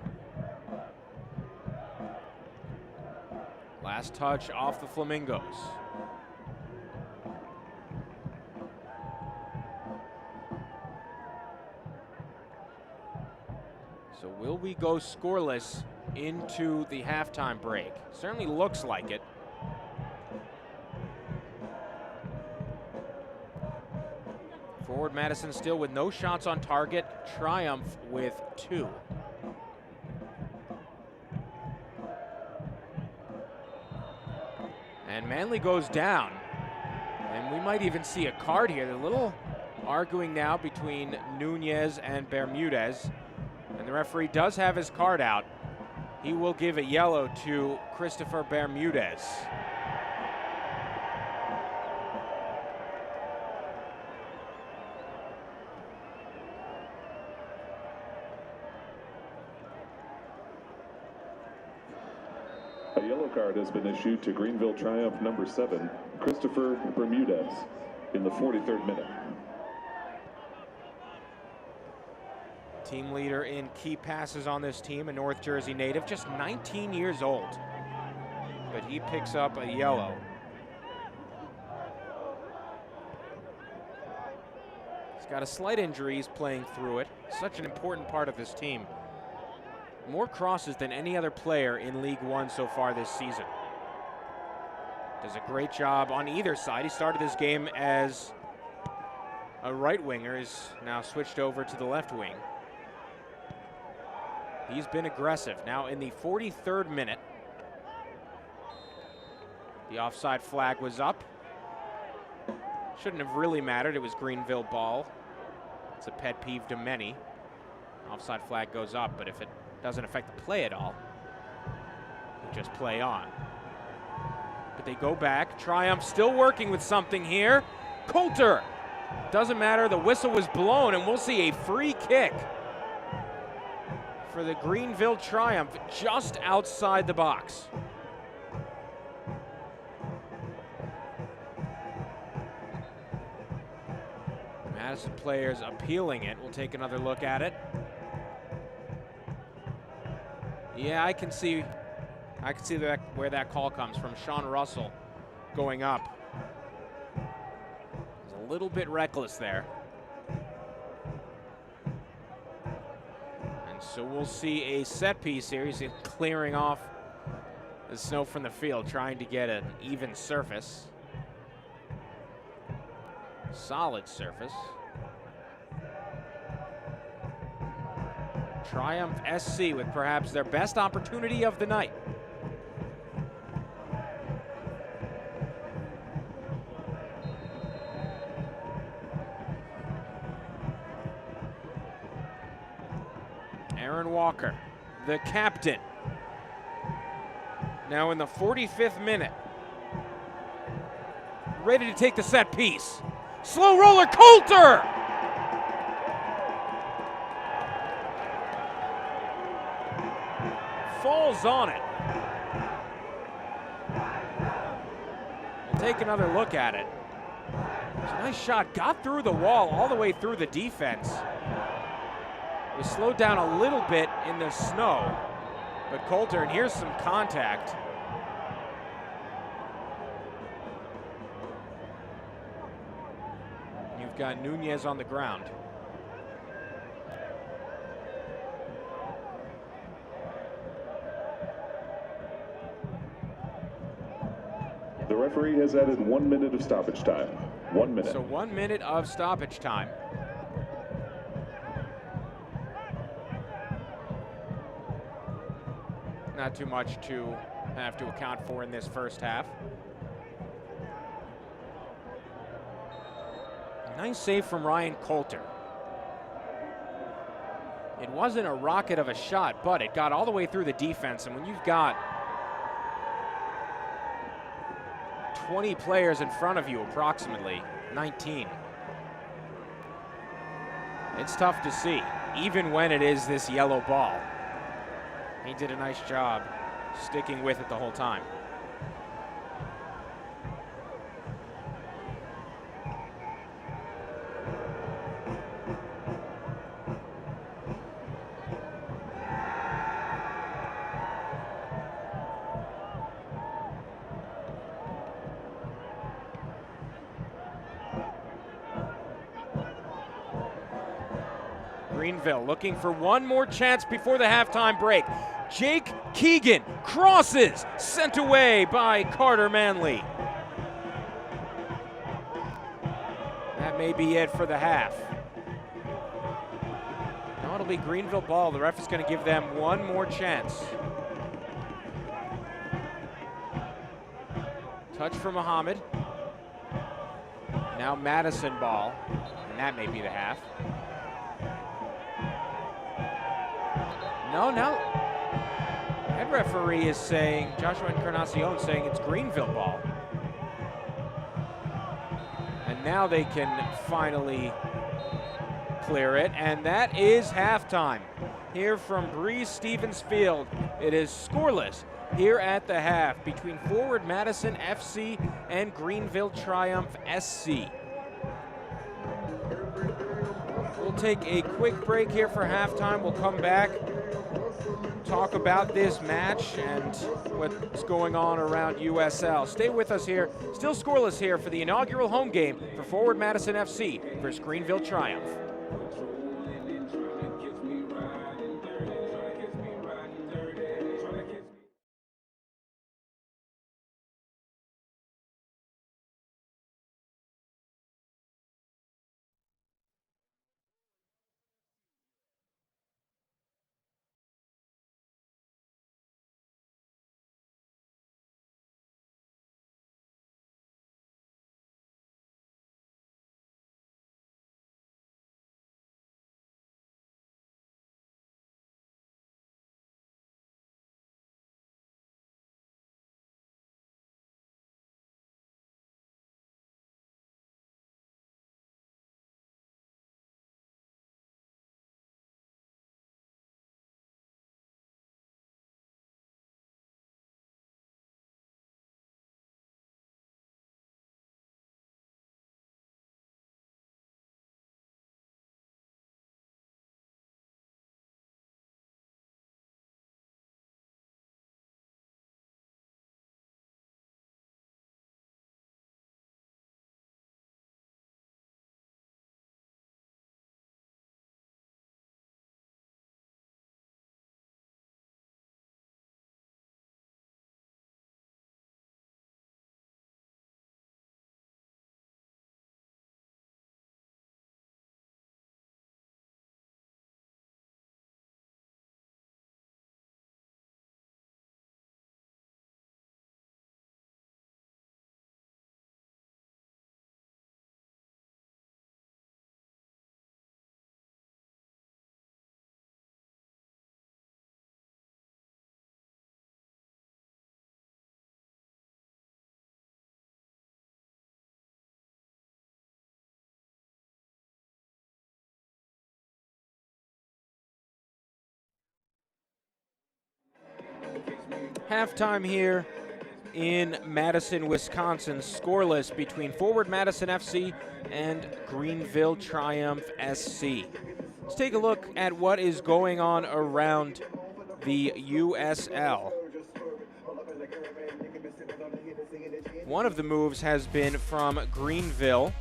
Last touch off the Flamingos. So will we go scoreless into the halftime break? Certainly looks like it. Forward Madison still with no shots on target. Triumph with 2. And Manley goes down. And we might even see a card here. There's a little arguing now between Nunez and Bermudez. And the referee does have his card out. He will give a yellow to Christopher Bermudez. A yellow card has been issued to Greenville Triumph number 7, Christopher Bermudez, in the 43rd minute. Team leader in key passes on this team, a North Jersey native, just 19 years old. But he picks up a yellow. He's got a slight injury, he's playing through it. Such an important part of this team. More crosses than any other player in League One so far this season. Does a great job on either side. He started this game as a right winger, is now switched over to the left wing. He's been aggressive. Now in the 43rd minute, the offside flag was up. Shouldn't have really mattered. It was Greenville ball. It's a pet peeve to many. Offside flag goes up, but if it doesn't affect the play at all, you just play on. But they go back. Triumph still working with something here. Coulter. Doesn't matter. The whistle was blown, and we'll see a free kick for the Greenville Triumph just outside the box. Madison players appealing it. We'll take another look at it. Yeah, I can see that where that call comes from. Sean Russell going up. He's a little bit reckless there. And so we'll see a set piece here. He's clearing off the snow from the field, trying to get an even surface. Solid surface. Triumph SC with perhaps their best opportunity of the night. Aaron Walker, the captain. Now in the 45th minute. Ready to take the set piece. Slow roller, Coulter! Falls on it. We'll take another look at it. It's a nice shot. Got through the wall all the way through the defense. It was slowed down a little bit in the snow. But Coulter, and here's some contact. You've got Nunez on the ground. The referee has added 1 minute of stoppage time. 1 minute. So 1 minute of stoppage time. Not too much to have to account for in this first half. Nice save from Ryan Coulter. It wasn't a rocket of a shot, but it got all the way through the defense. And when you've got 20 players in front of you, approximately 19, it's tough to see, even when it is this yellow ball. He did a nice job sticking with it the whole time. Greenville looking for one more chance before the halftime break. Jake Keegan crosses, sent away by Carter Manley. That may be it for the half. Now it'll be Greenville ball. The ref is going to give them one more chance. Touch for Muhammad. Now Madison ball, and that may be the half. No, now head referee is saying, Joshua Encarnacion saying it's Greenville ball. And now they can finally clear it, and that is halftime. Here from Breeze Stevens Field, it is scoreless here at the half between Forward Madison FC and Greenville Triumph SC. We'll take a quick break here for halftime. We'll come back, talk about this match and what's going on around USL. Stay with us here. Still scoreless here for the inaugural home game for Forward Madison FC versus Greenville Triumph. Halftime here in Madison, Wisconsin, scoreless between Forward Madison FC and Greenville Triumph SC. Let's take a look at what is going on around the USL. One of the moves has been from Greenville.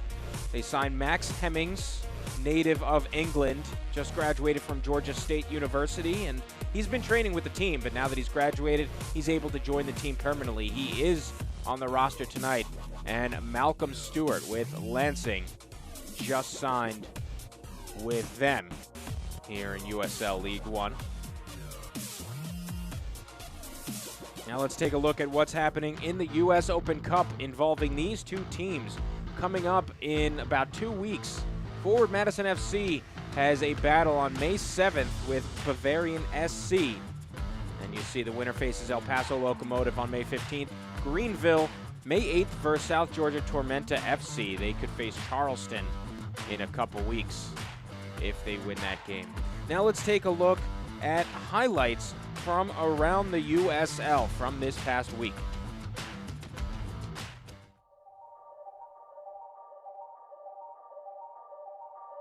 They signed Max Hemmings, native of England, just graduated from Georgia State University, and he's been training with the team, but now that he's graduated, he's able to join the team permanently. He is on the roster tonight. And Malcolm Stewart with Lansing just signed with them here in USL League One. Now let's take a look at what's happening in the US Open Cup involving these two teams coming up in about 2 weeks. Forward Madison FC has a battle on May 7th with Bavarian SC. And you see the winner faces El Paso Locomotive on May 15th. Greenville, May 8th versus South Georgia Tormenta FC. They could face Charleston in a couple weeks if they win that game. Now let's take a look at highlights from around the USL from this past week.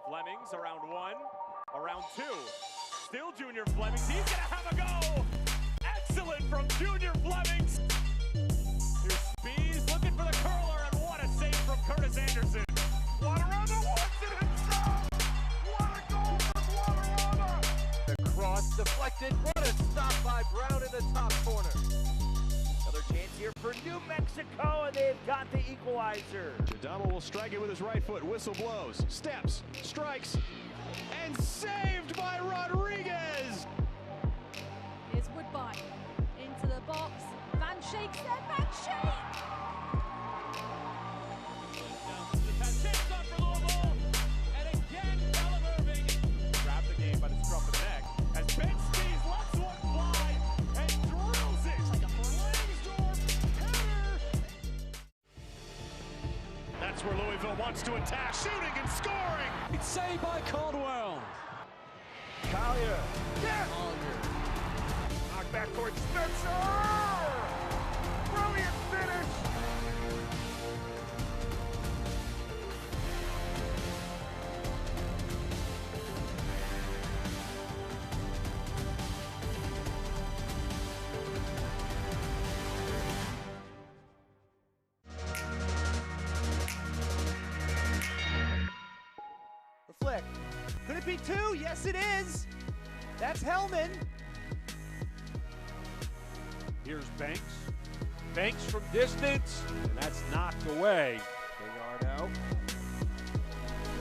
Flemings around one, around two. Still Junior Flemings. He's gonna have a go. Excellent from Junior Flemings. Here's Spees looking for the curler, and what a save from Curtis Anderson. Guadarrama wants it himself. What a goal for Guadarrama. The cross deflected. What a stop by Brown in the top corner. Another chance here for New Mexico, and they've got the equalizer. Adama will strike it with his right foot. Whistle blows. Steps. Strikes. And saved by Rodriguez. Here's Woodbine into the box. Van Schaik, Van Schaik. That's where Louisville wants to attack, shooting and scoring. It's saved by Caldwell. Collier. Yeah. Knock back towards Spencer. Brilliant finish. The flick. Could it be two? Yes, it is. That's Hellman. Here's Banks. Banks from distance, and that's knocked away. Gallardo.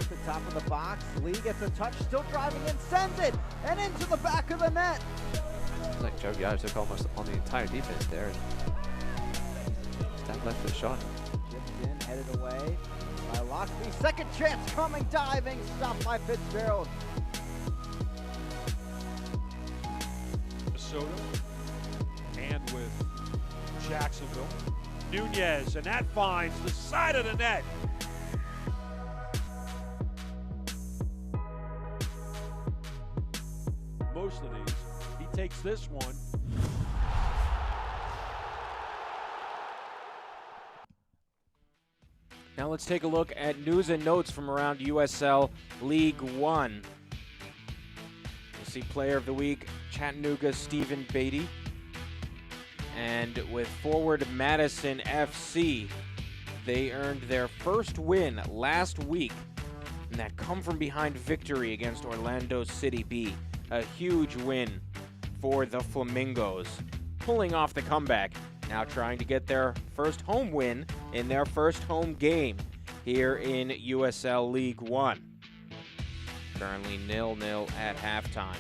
At the top of the box. Lee gets a touch, still driving in, sends it, and into the back of the net. It's like Joe Giles took almost on the entire defense there. And that left the shot. Chipped in, headed away by Lockby. Second chance coming, diving, stopped by Fitzgerald. Minnesota and with Jacksonville. Nunez, and that finds the side of the net. Most of these, he takes this one. Now let's take a look at news and notes from around USL League One. You'll see Player of the Week, Chattanooga's Stephen Beatty. And with forward Madison FC, they earned their first win last week in that come-from-behind victory against Orlando City B. A huge win for the Flamingos, pulling off the comeback. Now trying to get their first home win in their first home game here in USL League One. Currently 0-0 at halftime.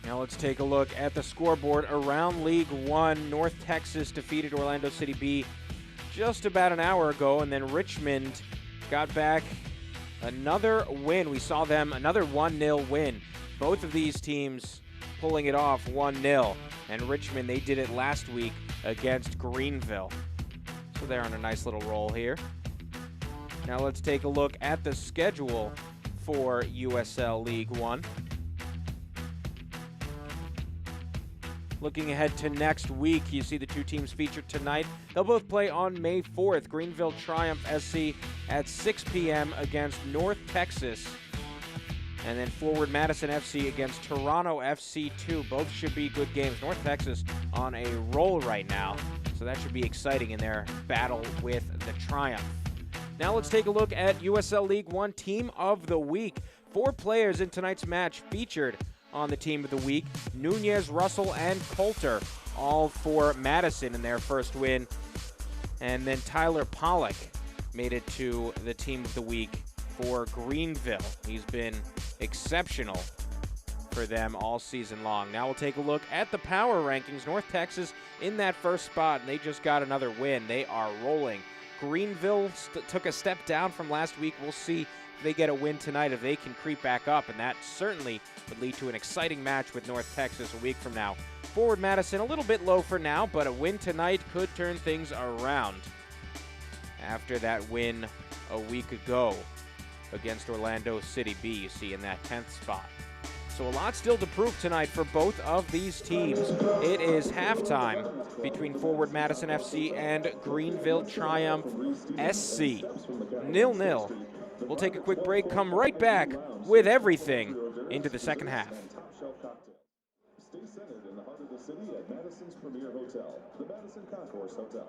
Now let's take a look at the scoreboard around League One. North Texas defeated Orlando City B just about an hour ago, and then Richmond got back another win. We saw them another 1-0 win. Both of these teams pulling it off 1-0. And Richmond, they did it last week against Greenville. So they're on a nice little roll here. Now let's take a look at the schedule for USL League One. Looking ahead to next week, you see the two teams featured tonight. They'll both play on May 4th. Greenville Triumph SC at 6 p.m. against North Texas. And then forward Madison FC against Toronto FC 2. Both should be good games. North Texas on a roll right now, so that should be exciting in their battle with the Triumph. Now let's take a look at USL League One Team of the Week. 4 players in tonight's match featured on the Team of the Week. Nunez, Russell, and Coulter, all for Madison in their first win. And then Tyler Pollock made it to the Team of the Week for Greenville. He's been exceptional for them all season long. Now we'll take a look at the power rankings. North Texas in that first spot, and they just got another win. They are rolling. Greenville took a step down from last week. We'll see if they get a win tonight, if they can creep back up, and that certainly would lead to an exciting match with North Texas a week from now. Forward Madison a little bit low for now, but a win tonight could turn things around after that win a week ago against Orlando City B, you see in that 10th spot. So a lot still to prove tonight for both of these teams. It is halftime between forward Madison FC and Greenville Triumph SC. 0-0. We'll take a quick break, come right back with everything into the second half. Stay centered in the heart of the city at Madison's premier hotel, the Madison Concourse Hotel.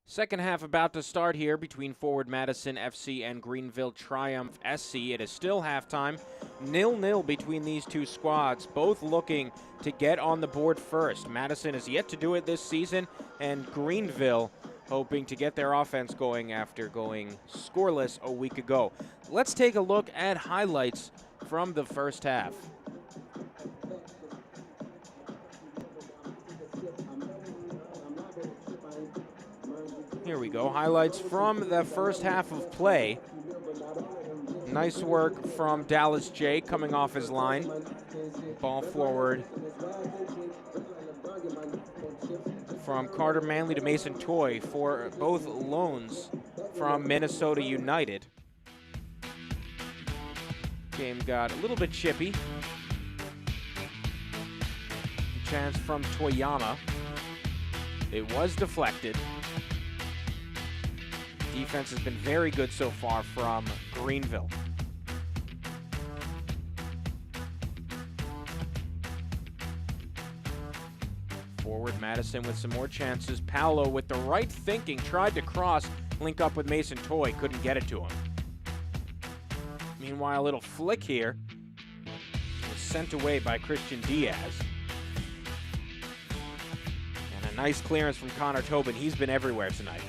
Second half about to start here between Forward Madison FC and Greenville Triumph SC. It is still halftime, 0-0 between these two squads, both looking to get on the board first. Madison has yet to do it this season, and Greenville hoping to get their offense going after going scoreless a week ago. Let's take a look at highlights from the first half. Here we go, highlights from the first half of play. Nice work from Dallas J coming off his line. Ball forward from Carter Manley to Mason Toy for both loans from Minnesota United. Game got a little bit chippy. Chance from Toyama. It was deflected. Defense has been very good so far from Greenville. Forward Madison with some more chances. Paolo with the right thinking, tried to cross, link up with Mason Toy, couldn't get it to him. Meanwhile, a little flick here. Was sent away by Christian Diaz. And a nice clearance from Conor Tobin. He's been everywhere tonight.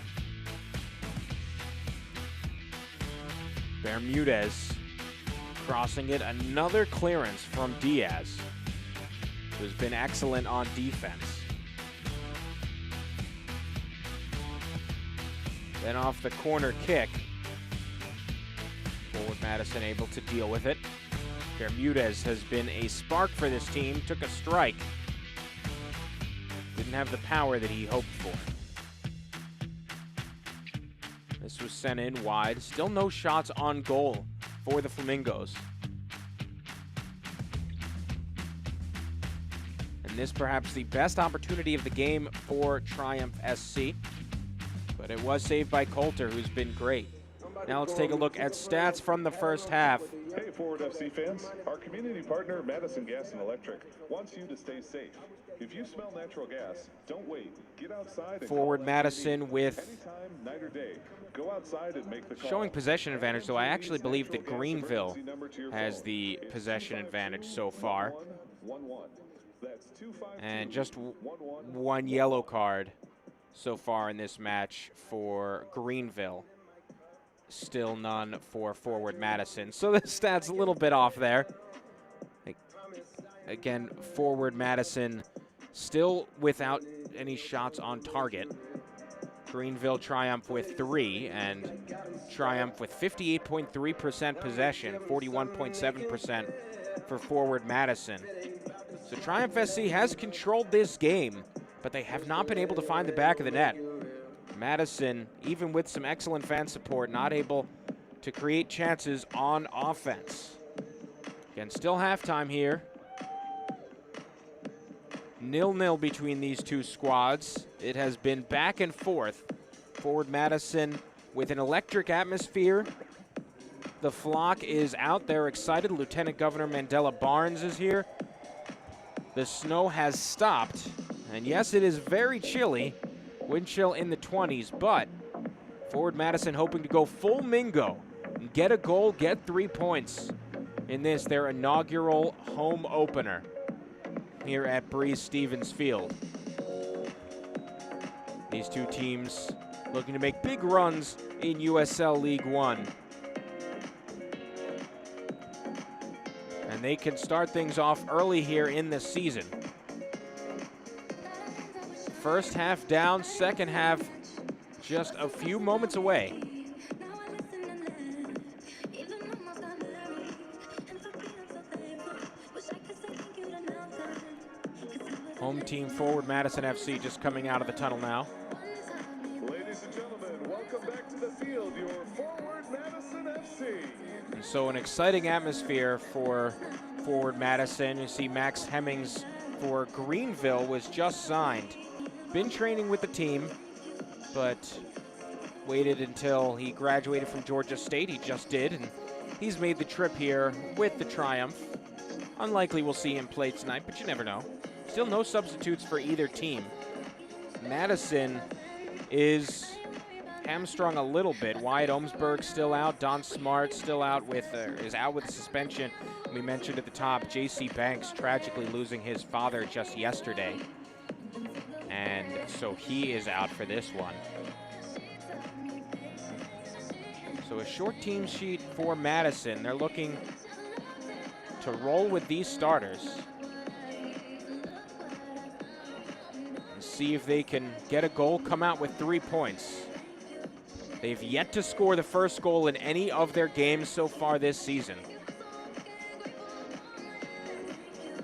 Bermudez crossing it. Another clearance from Diaz, who's been excellent on defense. Then off the corner kick, Forward Madison able to deal with it. Bermudez has been a spark for this team. Took a strike. Didn't have the power that he hoped for. This was sent in wide. Still no shots on goal for the Flamingos. And this perhaps the best opportunity of the game for Triumph SC. But it was saved by Coulter, who's been great. Now let's take a look at stats from the first half. Hey, Forward FC fans. Our community partner, Madison Gas and Electric, wants you to stay safe. If you smell natural gas, don't wait. Get outside and Forward Madison with anytime, night or day. Go outside and make the call. showing possession advantage, though I actually believe that Greenville has the possession advantage so far. And just one yellow card so far in this match for Greenville. Still none for Forward Madison. So the stats a little bit off there. Again, Forward Madison still without any shots on target. Greenville Triumph with 3, and Triumph with 58.3% possession, 41.7% for Forward Madison. So Triumph SC has controlled this game, but they have not been able to find the back of the net. Madison, even with some excellent fan support, not able to create chances on offense. Again, still halftime here. 0-0 between these two squads. It has been back and forth. Forward Madison with an electric atmosphere. The flock is out there excited. Lieutenant Governor Mandela Barnes is here. The snow has stopped. And yes, it is very chilly. Wind chill in the 20s, but Forward Madison hoping to go full Mingo and get a goal, get 3 points in this, their inaugural home opener here at Breeze Stevens Field. These two teams looking to make big runs in USL League One. And they can start things off early here in the season. First half down, second half just a few moments away. Home team Forward Madison FC just coming out of the tunnel now. Ladies and gentlemen, welcome back to the field, your Forward Madison FC. And so an exciting atmosphere for Forward Madison. You see Max Hemmings for Greenville was just signed. Been training with the team, but waited until he graduated from Georgia State. He just did, and he's made the trip here with the Triumph. Unlikely we'll see him play tonight, but you never know. Still no substitutes for either team. Madison is hamstrung a little bit. Wyatt Ohmsberg still out. Don Smart still out with is out with suspension. We mentioned at the top, J.C. Banks tragically losing his father just yesterday, and so he is out for this one. So a short team sheet for Madison. They're looking to roll with these starters and see if they can get a goal, come out with 3 points. They've yet to score the first goal in any of their games so far this season.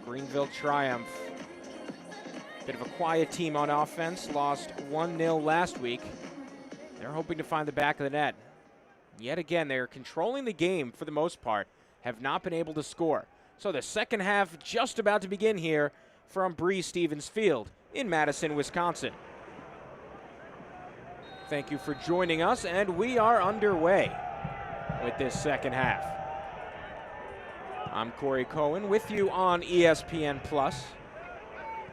Greenville triumph. Bit of a quiet team on offense. Lost 1-0 last week. They're hoping to find the back of the net. Yet again, they're controlling the game for the most part. Have not been able to score. So the second half just about to begin here from Breese Stevens Field in Madison, Wisconsin. Thank you for joining us, and we are underway with this second half. I'm Corey Cohen with you on ESPN Plus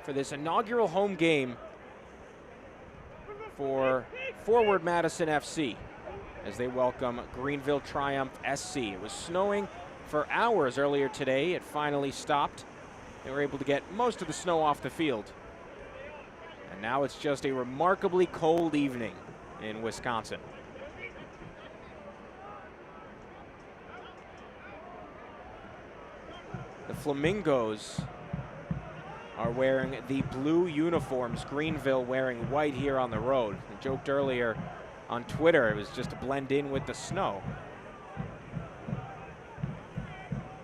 for this inaugural home game for Forward Madison FC as they welcome Greenville Triumph SC. It was snowing for hours earlier today. It finally stopped. They were able to get most of the snow off the field. And now it's just a remarkably cold evening in Wisconsin. The Flamingos are wearing the blue uniforms, Greenville wearing white here on the road. I joked earlier on Twitter, it was just to blend in with the snow.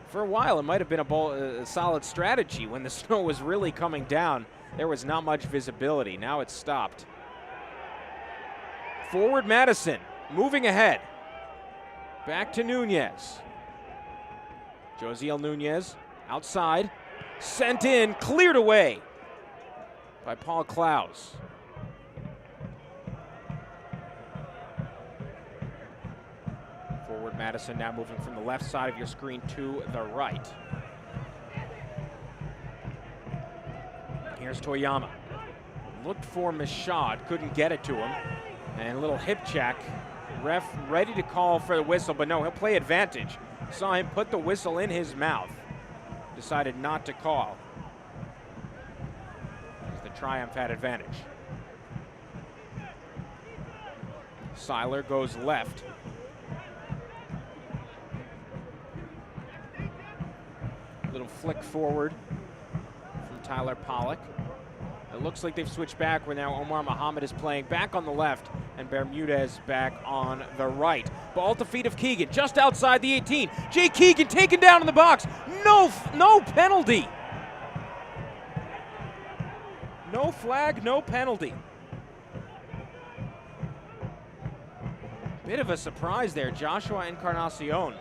For a while, it might have been a solid strategy. When the snow was really coming down, there was not much visibility. Now it's stopped. Forward Madison, moving ahead. Back to Nunez. Josiel Nunez, outside. Sent in, cleared away by Paul Klaus. Forward Madison now moving from the left side of your screen to the right. Here's Toyama. Looked for Michaud, couldn't get it to him. And a little hip check. Ref ready to call for the whistle, but no, he'll play advantage. Saw him put the whistle in his mouth. Decided not to call, as the Triumph had advantage. Seiler goes left. Little flick forward from Tyler Pollock. It looks like they've switched back where now Omar Muhammad is playing back on the left and Bermudez back on the right. Ball at the feet of Keegan, just outside the 18. Jay Keegan taken down in the box. No penalty. No flag, no penalty. Bit of a surprise there, Joshua Encarnacion.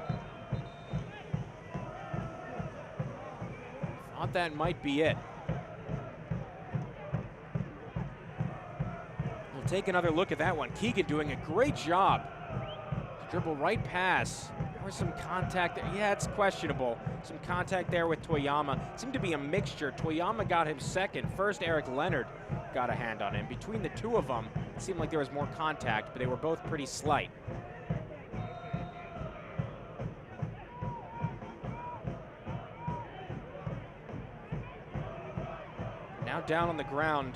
Thought that might be it. We'll take another look at that one. Keegan doing a great job. Dribble right pass. There was some contact there. Yeah, it's questionable. Some contact there with Toyama. It seemed to be a mixture. Toyama got him second. First, Eric Leonard got a hand on him. Between the two of them, it seemed like there was more contact, but they were both pretty slight. Now down on the ground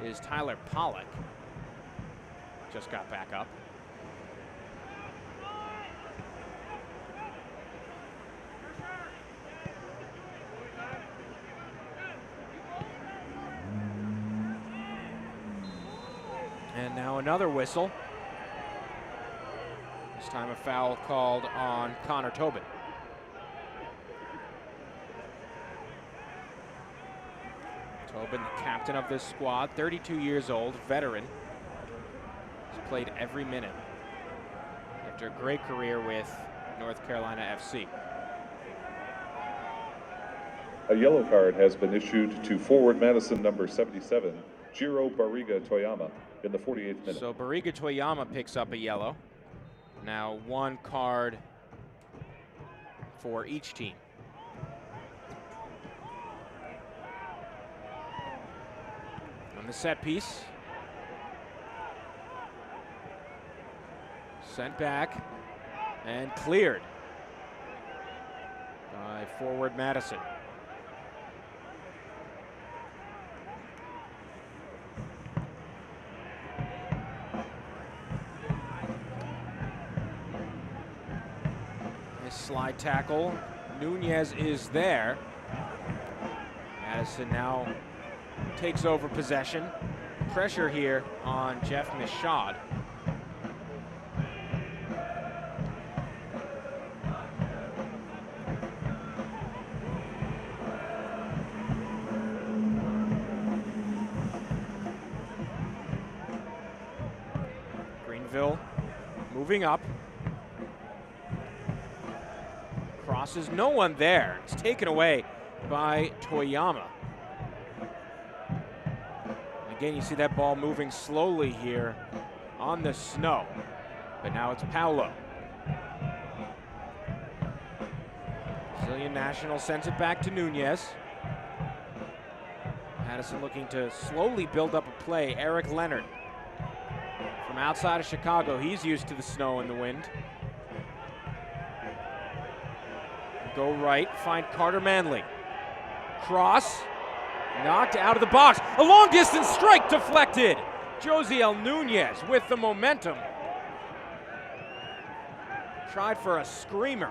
is Tyler Pollock. Just got back up. And now another whistle. This time a foul called on Conor Tobin. Tobin, the captain of this squad, 32 years old, veteran. He's played every minute after a great career with North Carolina FC. A yellow card has been issued to forward Madison number 77, Jiro Barriga Toyama, in the 48th minute. So Barriga Toyama picks up a yellow. Now one card for each team. On the set piece, Sent back and cleared by forward Madison. Nice slide tackle. Nunez is there. Madison now takes over possession. Pressure here on Jeff Michaud. Greenville moving up. Crosses, no one there. It's taken away by Toyama. Again, you see that ball moving slowly here on the snow. But now it's Paulo. Brazilian national sends it back to Nunez. Madison looking to slowly build up a play. Eric Leonard from outside of Chicago. He's used to the snow and the wind. Go right, find Carter Manley. Cross, knocked out of the box. A long distance strike deflected. Josiel Nunez with the momentum. Tried for a screamer.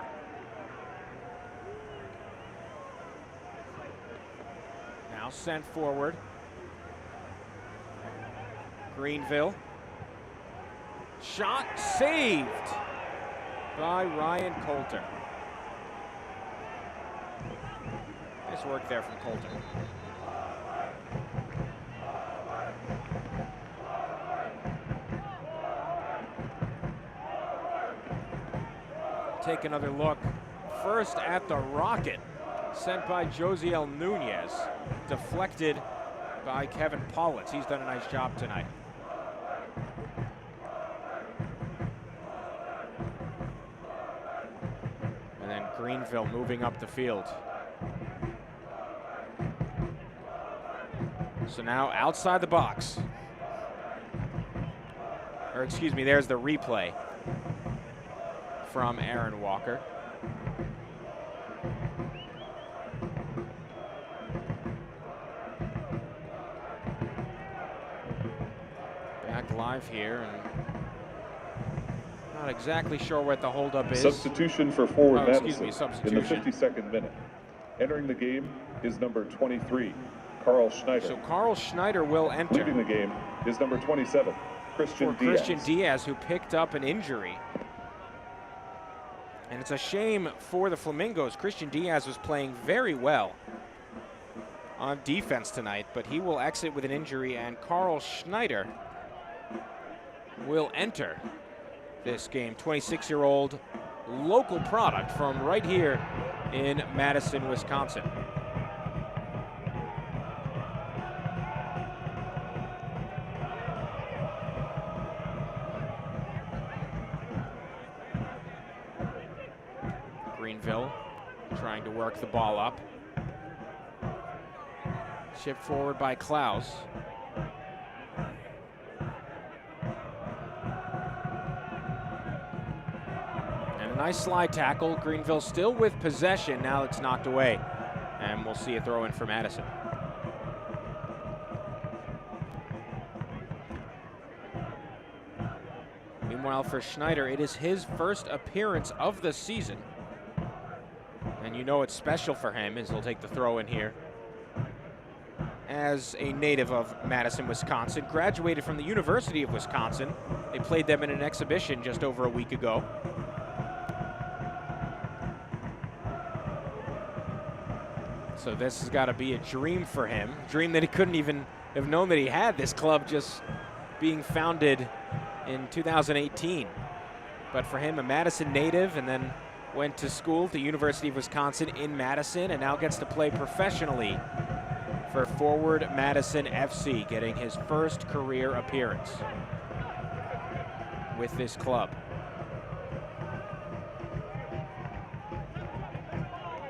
Now sent forward. Greenville. Shot saved by Ryan Coulter. Nice work there from Coulter. Take another look. First at the rocket, sent by Josiel Nunez, deflected by Kevin Pollock. He's done a nice job tonight. And then Greenville moving up the field. So now outside the box. Or excuse me, there's the replay from Aaron Walker. Back live here, and not exactly sure what the holdup is. Substitution for forward Madison excuse me, in the 52nd minute. Entering the game is number 23, Carl Schneider. So Carl Schneider will enter. Leaving the game is number 27, Christian Diaz. Christian Diaz, who picked up an injury. And it's a shame for the Flamingos. Christian Diaz was playing very well on defense tonight, but he will exit with an injury, and Carl Schneider will enter this game. 26-year-old local product from right here in Madison, Wisconsin. Greenville trying to work the ball up. Shipped forward by Klaus. And a nice slide tackle. Greenville still with possession. Now it's knocked away. And we'll see a throw in for Madison. Meanwhile, for Schneider, it is his first appearance of the season. And you know it's special for him as he'll take the throw in here. As a native of Madison, Wisconsin, graduated from the University of Wisconsin. They played them in an exhibition just over a week ago. So this has got to be a dream for him. Dream that he couldn't even have known that he had, this club just being founded in 2018. But for him, a Madison native, and then went to school at the University of Wisconsin in Madison, and now gets to play professionally for Forward Madison FC, getting his first career appearance with this club.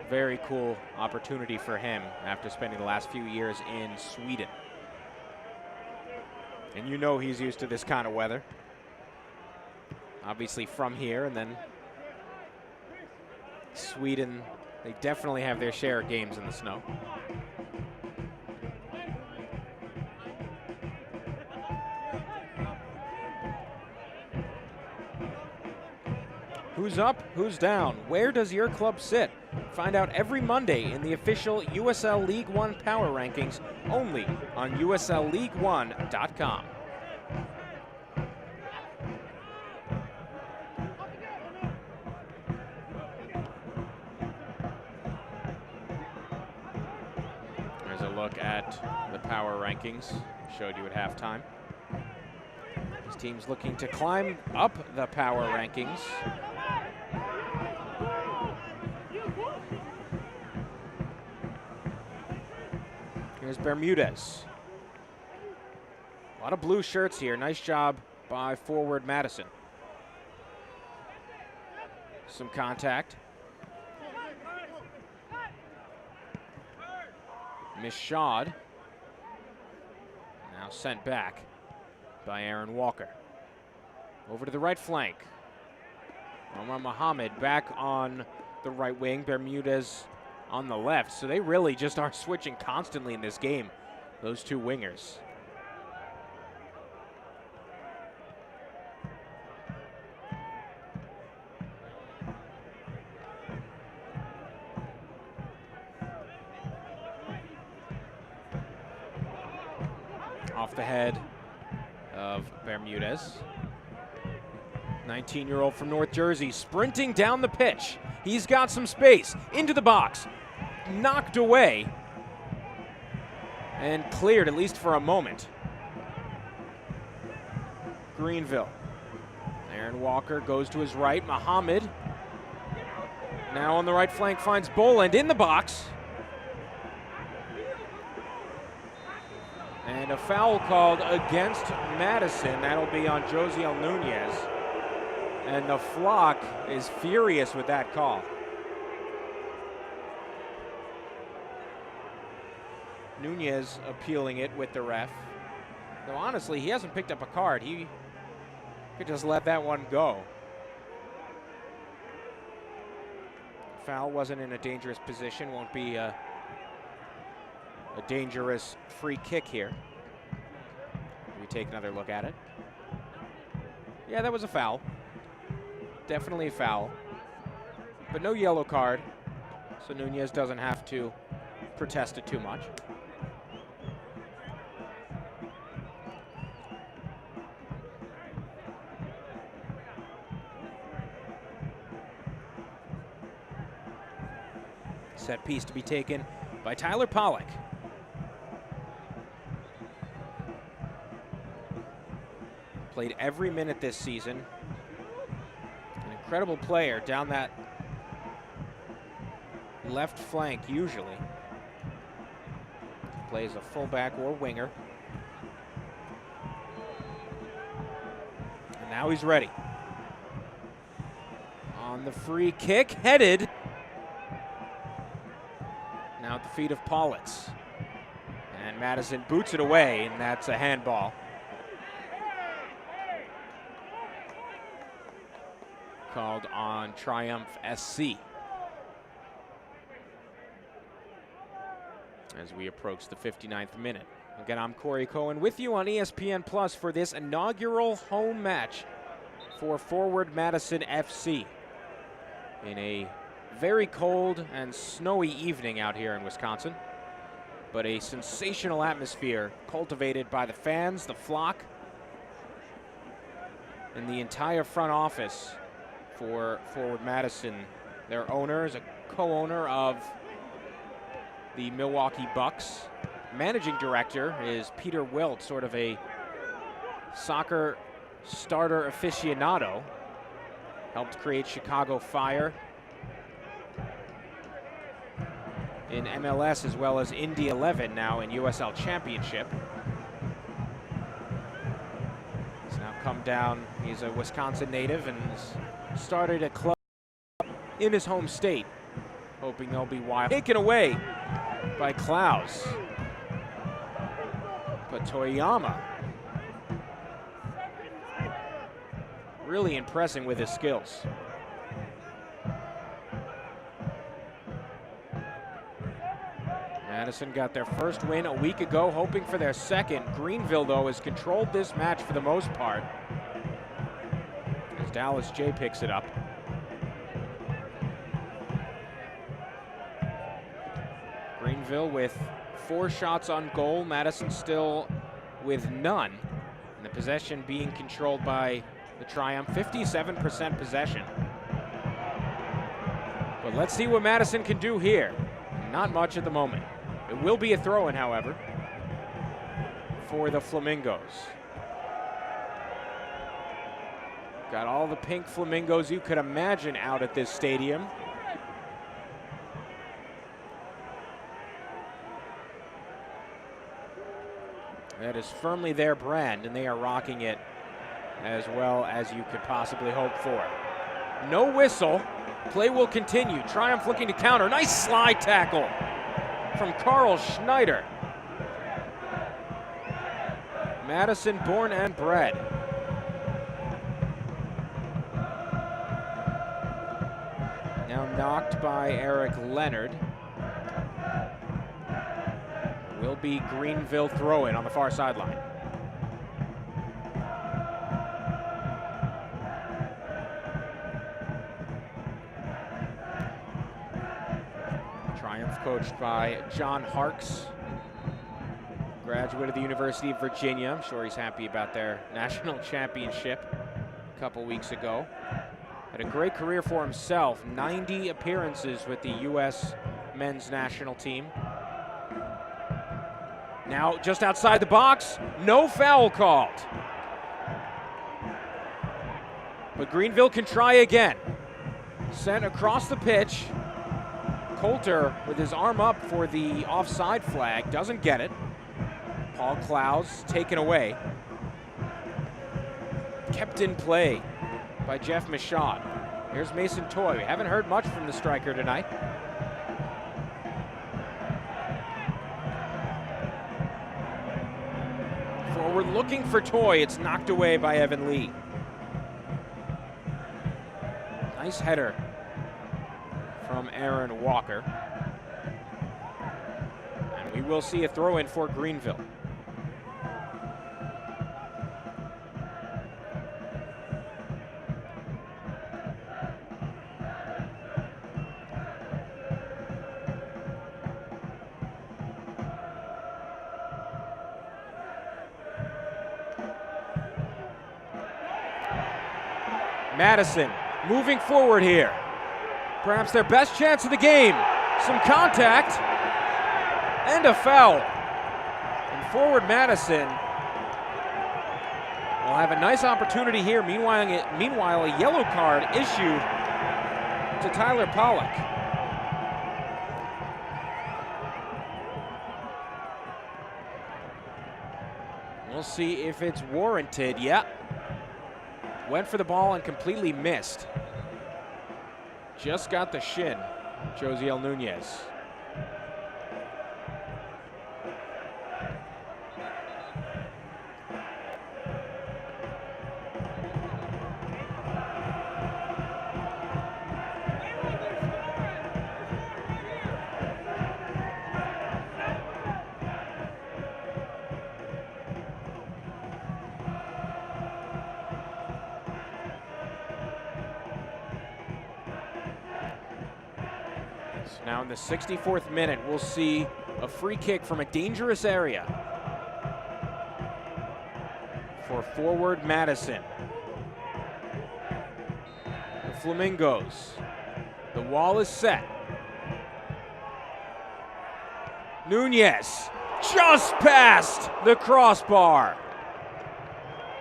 Very cool opportunity for him after spending the last few years in Sweden. And you know he's used to this kind of weather. obviously from here, and then Sweden, they definitely have their share of games in the snow. Who's up? Who's down? Where does your club sit? Find out every Monday in the official USL League One Power Rankings, only on USLLeague1.com. There's a look at the power rankings. Showed you at halftime. This team's looking to climb up the power rankings. Here's Bermudez. A lot of blue shirts here. Nice job by forward Madison. Some contact. Mishad. Now sent back by Aaron Walker. Over to the right flank. Omar Mohammed back on the right wing. Bermudez on the left. So they really just are switching constantly in this game, those two wingers. Off the head of Bermudez. 19-year-old from North Jersey sprinting down the pitch. He's got some space into the box. Knocked away and cleared, at least for a moment. Greenville. Aaron Walker goes to his right. Mohammed now on the right flank finds Boland in the box. And a foul called against Madison. That'll be on Josiel Nunez. And the flock is furious with that call. Nunez appealing it with the ref. Though honestly, he hasn't picked up a card. He could just let that one go. Foul wasn't in a dangerous position. Won't be a dangerous free kick here. We take another look at it. Yeah, that was a foul. Definitely a foul. But no yellow card. So Nunez doesn't have to protest it too much. Set piece to be taken by Tyler Pollock. Played every minute this season. An incredible player down that left flank usually. Plays a fullback or winger. And now he's ready. On the free kick, headed. Now at the feet of Pollock. And Madison boots it away, and that's a handball. Called on Triumph SC. As we approach the 59th minute. Again, I'm Corey Cohen with you on ESPN Plus for this inaugural home match for forward Madison FC. In a very cold and snowy evening out here in Wisconsin, but a sensational atmosphere cultivated by the fans, the flock, and the entire front office for forward Madison. Their owner is a co-owner of the Milwaukee Bucks. Managing director is Peter Wilt, sort of a soccer starter aficionado. Helped create Chicago Fire in MLS as well as Indy 11 now in USL Championship. He's now come down. He's a Wisconsin native and has started a club in his home state, hoping they'll be wild. Taken away by Klaus. But Toyama really impressing with his skills. Madison got their first win a week ago, hoping for their second. Greenville, though, has controlled this match for the most part, as Dallas J picks it up. Greenville with 4 shots on goal. Madison still with none. And the possession being controlled by the Triumph. 57% possession. But let's see what Madison can do here. Not much at the moment. It will be a throw-in, however, for the Flamingos. Got all the pink flamingos you could imagine out at this stadium. That is firmly their brand, and they are rocking it as well as you could possibly hope for. No whistle. Play will continue. Triumph looking to counter. Nice slide tackle from Carl Schneider. Madison born and bred. Now knocked by Eric Leonard. Will be Greenville throw-in on the far sideline. Triumph coached by John Harkes, graduate of the University of Virginia. I'm sure he's happy about their national championship a couple weeks ago. Had a great career for himself, 90 appearances with the U.S. men's national team. Now just outside the box, no foul called. But Greenville can try again. Sent across the pitch. Coulter with his arm up for the offside flag, doesn't get it. Paul Clowes taken away. Kept in play by Jeff Michaud. Here's Mason Toy. We haven't heard much from the striker tonight. Forward looking for Toy. It's knocked away by Evan Lee. Nice header from Aaron Walker. And we will see a throw-in for Greenville. Madison moving forward here. Perhaps their best chance of the game. Some contact and a foul. And forward Madison will have a nice opportunity here. Meanwhile, a yellow card issued to Tyler Pollock. We'll see if it's warranted. Yeah. Went for the ball and completely missed. Just got the shin, Josiel Nunez. Now in the 64th minute, we'll see a free kick from a dangerous area for forward Madison. The Flamingos. The wall is set. Nunez just past the crossbar.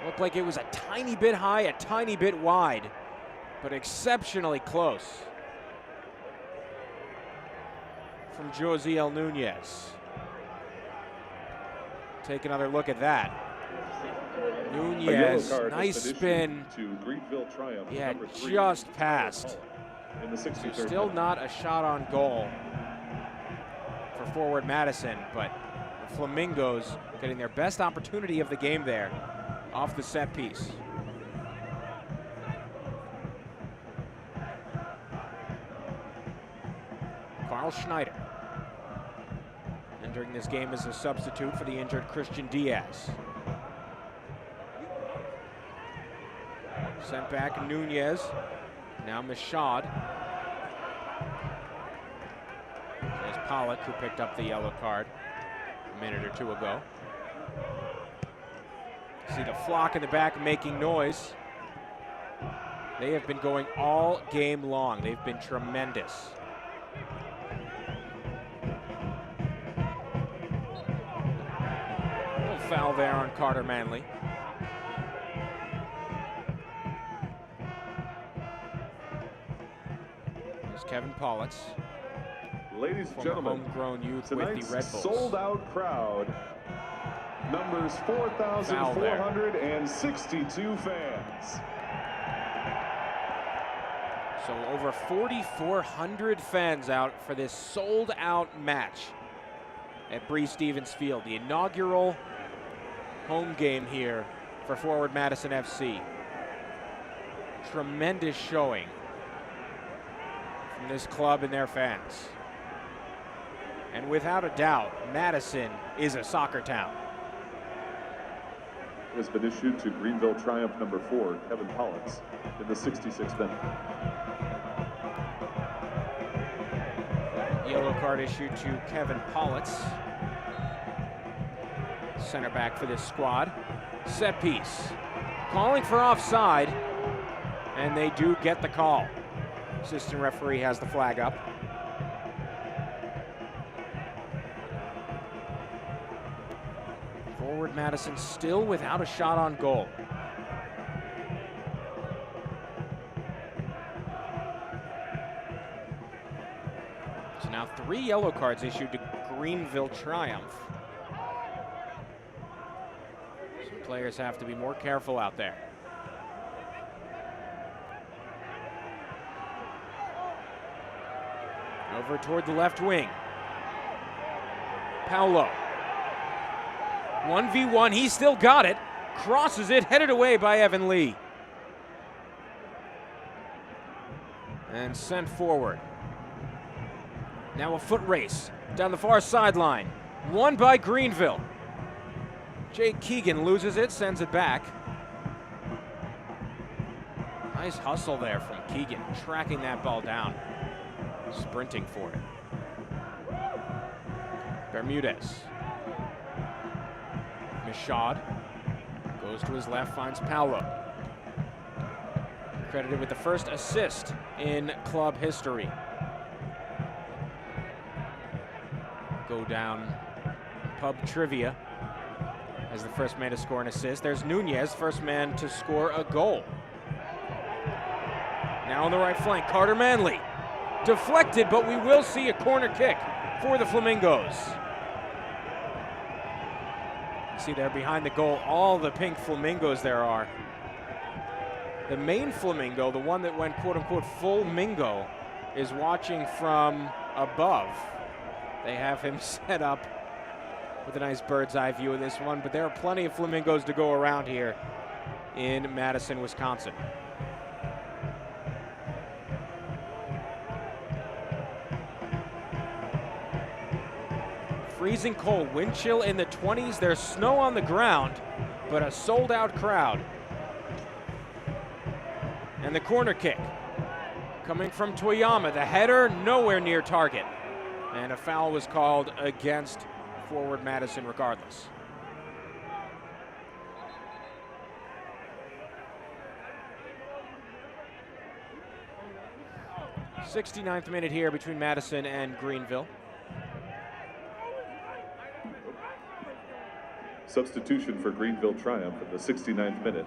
Looked like it was a tiny bit high, a tiny bit wide, but exceptionally close from Josiel Nunez. Take another look at that. Nunez, nice spin. Yeah, just passed. So still not a shot on goal for forward Madison, but the Flamingos getting their best opportunity of the game there off the set piece. Al Schneider. Entering this game as a substitute for the injured Christian Diaz. Sent back Nunez. Now Michaud. There's Pollock, who picked up the yellow card a minute or two ago. See the flock in the back making noise. They have been going all game long. They've been tremendous. A little foul there on Carter Manley. There's Kevin Pollock. Ladies and gentlemen, homegrown youth with the Red Bulls. Sold-out crowd numbers 4,462 fans. So over 4,400 fans out for this sold-out match at Bree Stevens Field, the inaugural home game here for Forward Madison FC. Tremendous showing from this club and their fans. And without a doubt, Madison is a soccer town. Has been issued to Greenville Triumph number 4, Kevin Pollock, in the 66th minute. Yellow card issued to Kevin Pollock, center back for this squad. Set piece, calling for offside, and they do get the call. Assistant referee has the flag up. Forward Madison still without a shot on goal. So now 3 yellow cards issued to Greenville Triumph. So players have to be more careful out there. Over toward the left wing. Paulo. 1v1, he still got it. Crosses it, headed away by Evan Lee. And sent forward. Now a foot race down the far sideline. Won by Greenville. Jake Keegan loses it, sends it back. Nice hustle there from Keegan, tracking that ball down. Sprinting for it. Bermudez. Michaud goes to his left, finds Paulo. Credited with the first assist in club history. Go down pub trivia as the first man to score an assist. There's Nunez, first man to score a goal. Now on the right flank, Carter Manley. Deflected, but we will see a corner kick for the Flamingos. See there behind the goal, all the pink flamingos there are. The main flamingo, the one that went quote-unquote full mingo, is watching from above. They have him set up with a nice bird's eye view of this one, but there are plenty of flamingos to go around here in Madison, Wisconsin. Freezing cold, wind chill in the 20s. There's snow on the ground, but a sold-out crowd. And the corner kick coming from Toyama. The header nowhere near target. And a foul was called against Forward Madison regardless. '69th minute here between Madison and Greenville. Substitution for Greenville Triumph in the 69th minute.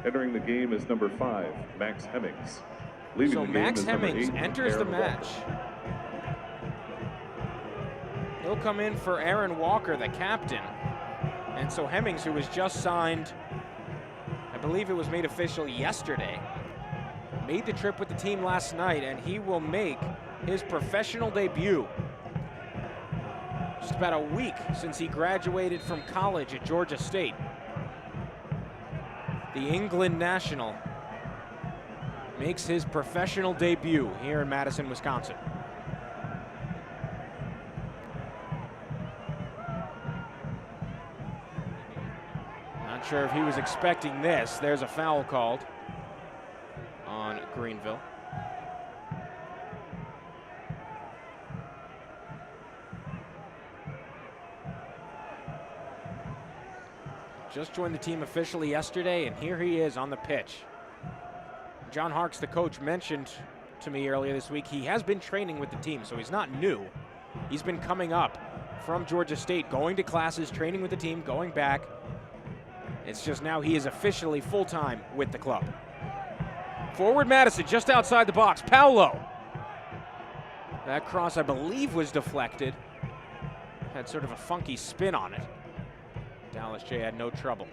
Entering the game is number 5, Max Hemmings. Leaving so the game Max is number Hemmings 8, enters the Aaron match. Walker. He'll come in for Aaron Walker, the captain. And so Hemmings, who was just signed, I believe it was made official yesterday, made the trip with the team last night, and he will make his professional debut just about a week since he graduated from college at Georgia State. The England national makes his professional debut here in Madison, Wisconsin. sure if he was expecting this. There's a foul called on Greenville. Just joined the team officially yesterday, and here he is on the pitch. John Harkes, the coach, mentioned to me earlier this week he has been training with the team, so he's not new. He's been coming up from Georgia State, going to classes, training with the team, going back. It's just now he is officially full-time with the club. Forward Madison just outside the box. Paolo. That cross, I believe, was deflected. Had sort of a funky spin on it. Dallas J had no trouble.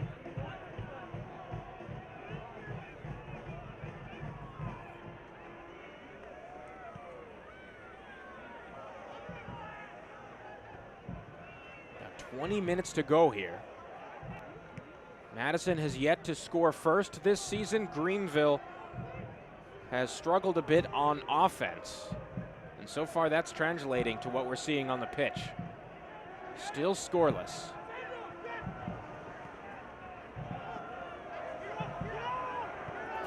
Now 20 minutes to go here. Madison has yet to score first this season. Greenville has struggled a bit on offense. And so far that's translating to what we're seeing on the pitch. Still scoreless.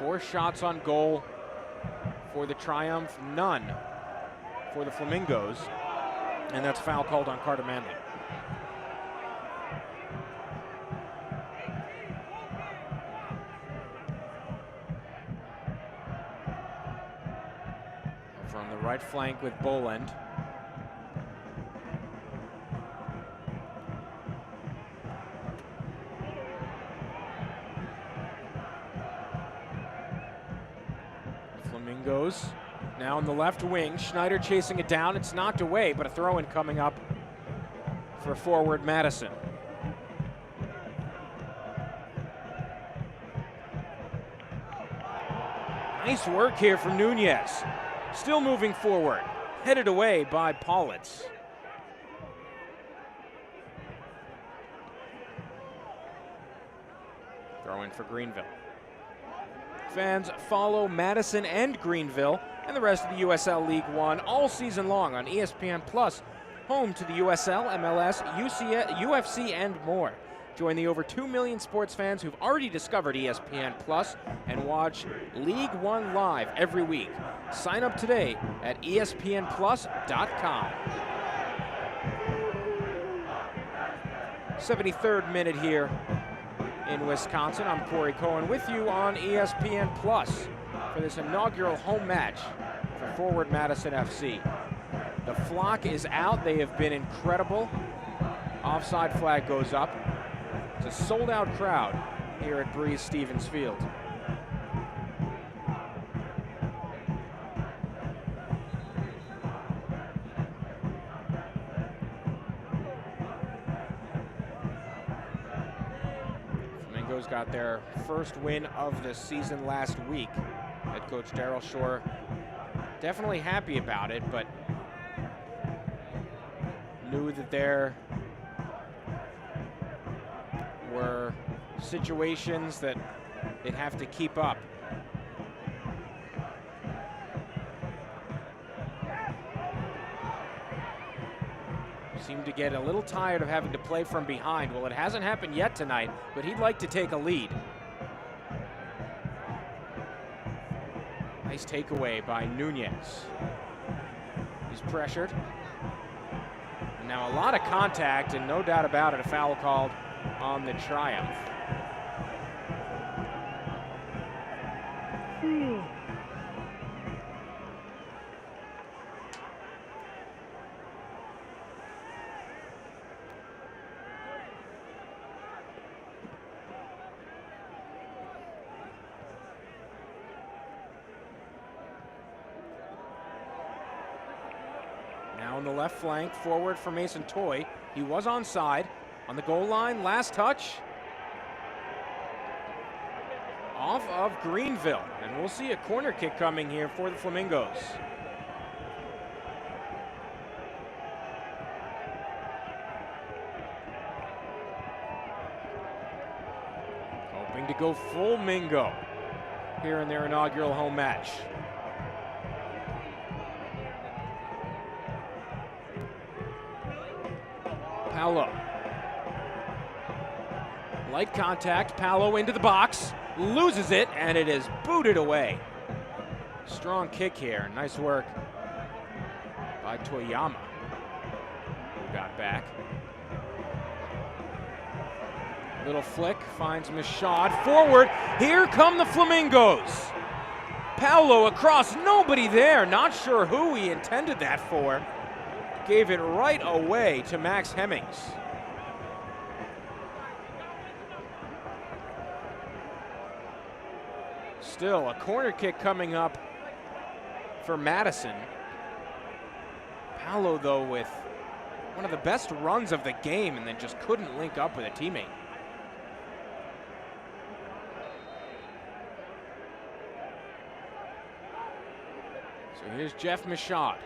Four shots on goal for the Triumph, none for the Flamingos. And that's foul called on Carter Manley. From the right flank with Boland. Flamingos now on the left wing. Schneider chasing it down. It's knocked away, but a throw-in coming up for forward Madison. Nice work here from Nunez. Still moving forward. Headed away by Pollock. Throw in for Greenville. Fans follow Madison and Greenville and the rest of the USL League One all season long on ESPN Plus, home to the USL, MLS, UFC, and more. Join the over 2 million sports fans who've already discovered ESPN Plus and watch League One live every week. Sign up today at espnplus.com. 73rd minute here in Wisconsin. I'm Corey Cohen with you on ESPN Plus for this inaugural home match for forward Madison FC. The flock is out. They have been incredible. Offside flag goes up. It's a sold-out crowd here at Breeze Stevens Field. Flamingos got their first win of the season last week. Head coach Daryl Shore definitely happy about it, but knew that there were situations that they'd have to keep up. Seemed to get a little tired of having to play from behind. Well, it hasn't happened yet tonight, but he'd like to take a lead. Nice takeaway by Nunez. He's pressured. And now a lot of contact, and no doubt about it, a foul called on the Triumph. Now on the left flank, forward for Mason Toy. He was onside. On the goal line, last touch. Off of Greenville. And we'll see a corner kick coming here for the Flamingos. Hoping to go full Mingo here in their inaugural home match. Paolo. Light contact, Paolo into the box, loses it, and it is booted away. Strong kick here, nice work by Toyama, who got back. Little flick, finds Michaud, forward, here come the Flamingos. Paolo across, nobody there, not sure who he intended that for. Gave it right away to Max Hemmings. Still, a corner kick coming up for Madison. Paolo, though, with one of the best runs of the game and then just couldn't link up with a teammate. So here's Jeff Michaud.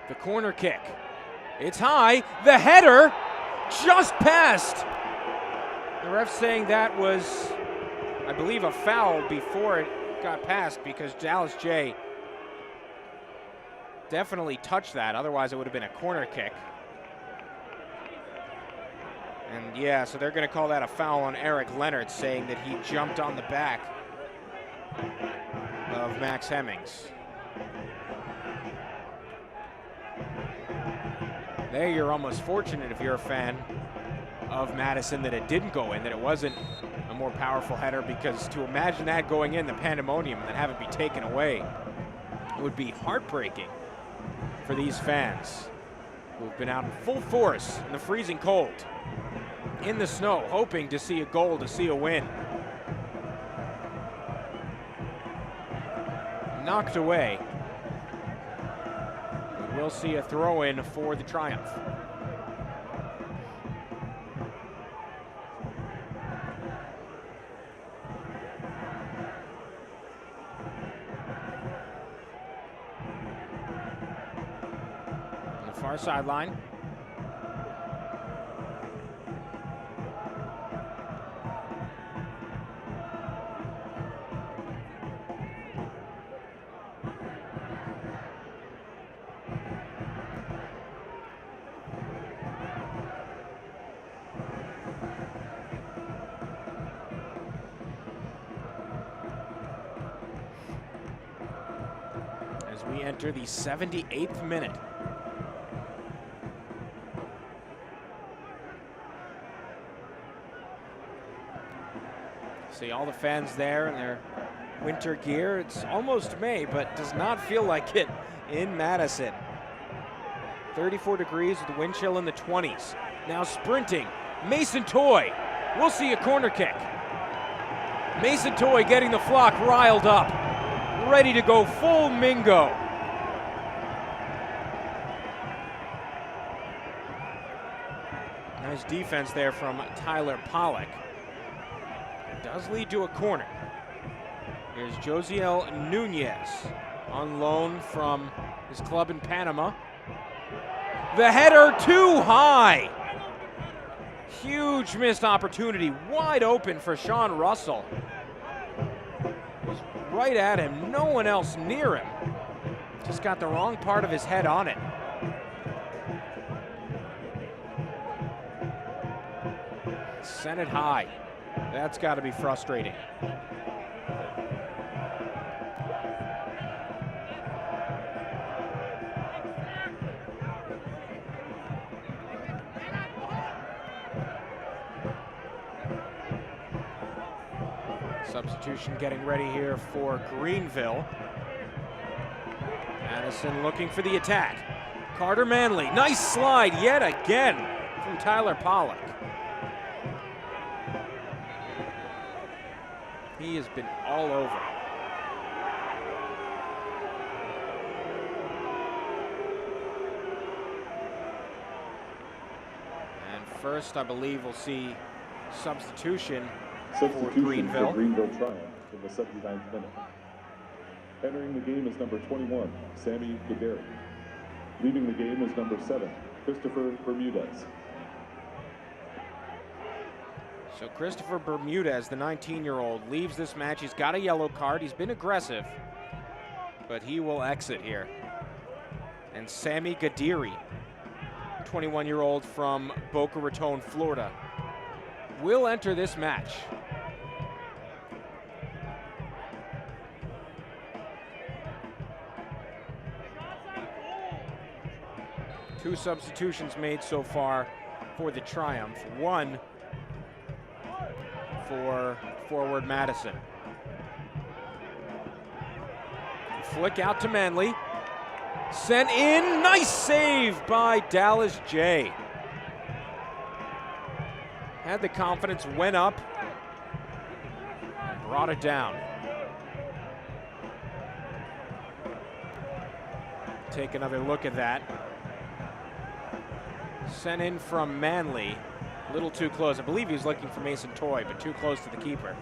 The corner kick. It's high. The header just passed. The ref saying that was, I believe, a foul before it got passed because Dallas J definitely touched that. Otherwise, it would have been a corner kick. And yeah, so they're going to call that a foul on Eric Leonard, saying that he jumped on the back of Max Hemmings. There, you're almost fortunate if you're a fan of Madison that it didn't go in, that it wasn't a more powerful header, because to imagine that going in, the pandemonium, and then have it be taken away, would be heartbreaking for these fans who've been out in full force in the freezing cold, in the snow, hoping to see a goal, to see a win. Knocked away. We'll see a throw-in for the Triumph. On the far sideline. We enter the 78th minute. See all the fans there in their winter gear. It's almost May, but does not feel like it in Madison. 34 degrees with the wind chill in the 20s. Now sprinting, Mason Toy. We'll see a corner kick. Mason Toy getting the flock riled up, ready to go full Mingo. Nice defense there from Tyler Pollock. It does lead to a corner. Here's Josiel Nunez on loan from his club in Panama. The header too high. Huge missed opportunity, wide open for Sean Russell. Was right at him, no one else near him. Just got the wrong part of his head on it. Sent it high. That's got to be frustrating. Substitution getting ready here for Greenville. Madison looking for the attack. Carter Manley, nice slide yet again from Tyler Pollock. He has been all over. And first, I believe we'll see substitution for Greenville. For Greenville Triumph in the 79th minute. Entering the game is number 21, Sammy Gaderi. Leaving the game is number 7, Christopher Bermudez. So Christopher Bermudez, the 19-year-old, leaves this match. He's got a yellow card. He's been aggressive, but he will exit here. And Sammy Gadiri, 21-year-old from Boca Raton, Florida, will enter this match. Two substitutions made so far for the Triumph. One for forward Madison. Flick out to Manley. Sent in. Nice save by Dallas J. Had the confidence, went up, brought it down. Take another look at that. Sent in from Manley. A little too close. I believe he was looking for Mason Toy, but too close to the keeper.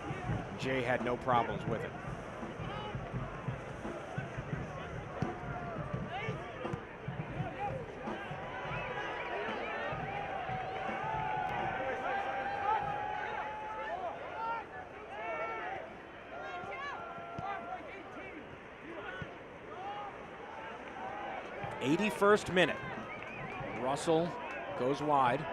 Jay had no problems with it. '81st minute. Russell goes wide.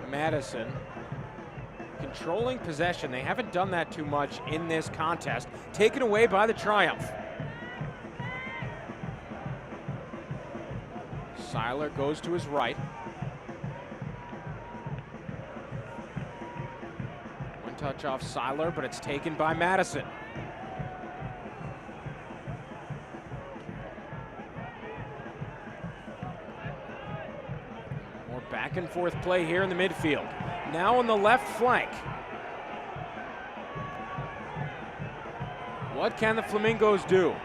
Madison controlling possession. They haven't done that too much in this contest. Taken away by the Triumph. Seiler goes to his right. One touch off Seiler, but it's taken by Madison. Back and forth play here in the midfield. Now on the left flank. What can the Flamingos do?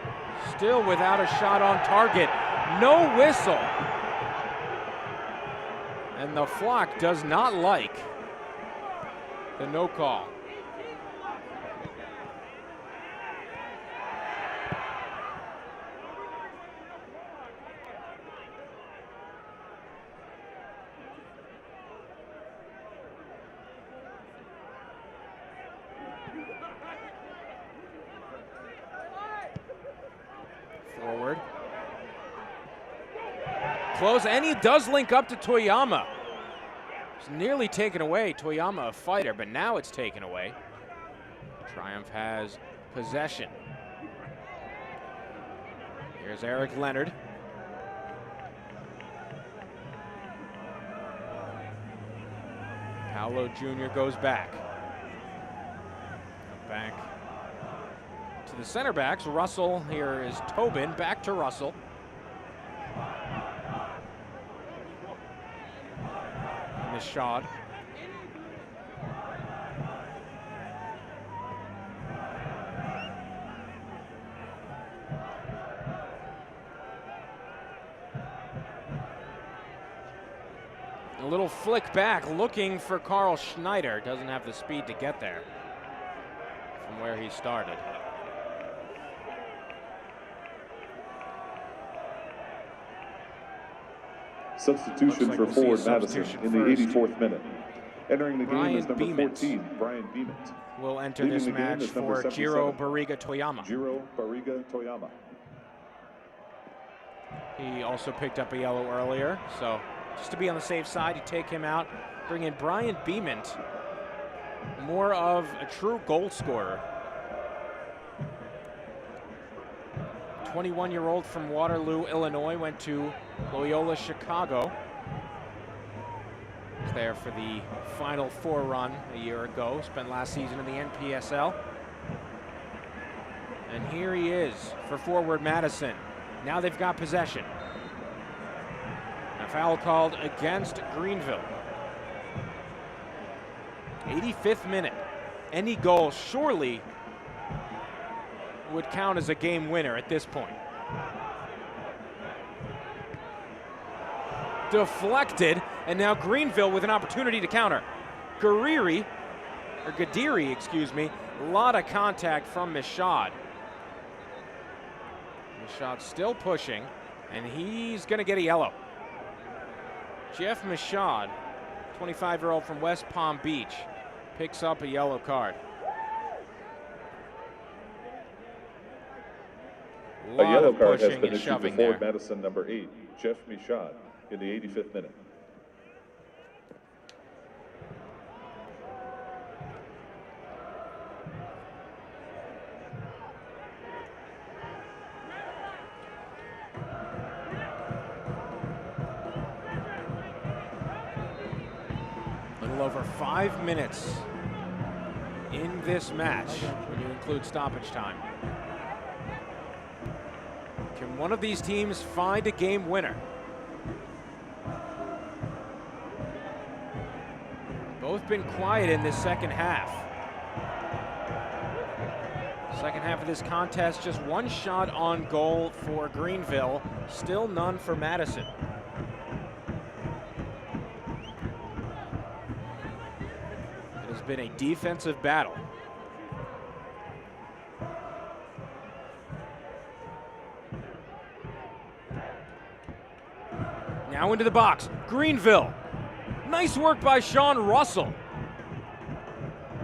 Still without a shot on target. No whistle. And the flock does not like the no call. Forward. Close, and he does link up to Toyama. It's nearly taken away. Toyama, a fighter, but now it's taken away. Triumph has possession. Here's Eric Leonard. Paolo Jr. goes back. Back to the center backs. Russell, here is Tobin, back to Russell. Nishad. A little flick back, looking for Carl Schneider. Doesn't have the speed to get there from where he started. Substitution for forward Madison in the 84th minute. Entering the game is number 14, Brian Beament. Will enter this match for Jiro Barriga Toyama. Jiro Barriga Toyama. He also picked up a yellow earlier, so just to be on the safe side, you take him out, bring in Brian Beament, more of a true goal scorer. 21-year-old from Waterloo, Illinois, went to Loyola Chicago. Was there for the Final Four run a year ago, spent last season in the NPSL. And here he is for forward Madison. Now they've got possession. A foul called against Greenville. 85th minute. Any goal surely would count as a game winner at this point. deflected, and now Greenville with an opportunity to counter. Gadiri, excuse me, a lot of contact from Michaud. Michaud still pushing, and he's going to get a yellow. Jeff Michaud, 25-year-old from West Palm Beach, picks up a yellow card. A yellow card has been and issued to shoving forward there. Madison number 8, Jeff Michaud, in the 85th minute. A little over 5 minutes in this match when you include stoppage time. Can one of these teams find a game winner? Both been quiet in this second half. Second half of this contest, just one shot on goal for Greenville, still none for Madison. It has been a defensive battle. Now into the box, Greenville. Nice work by Sean Russell.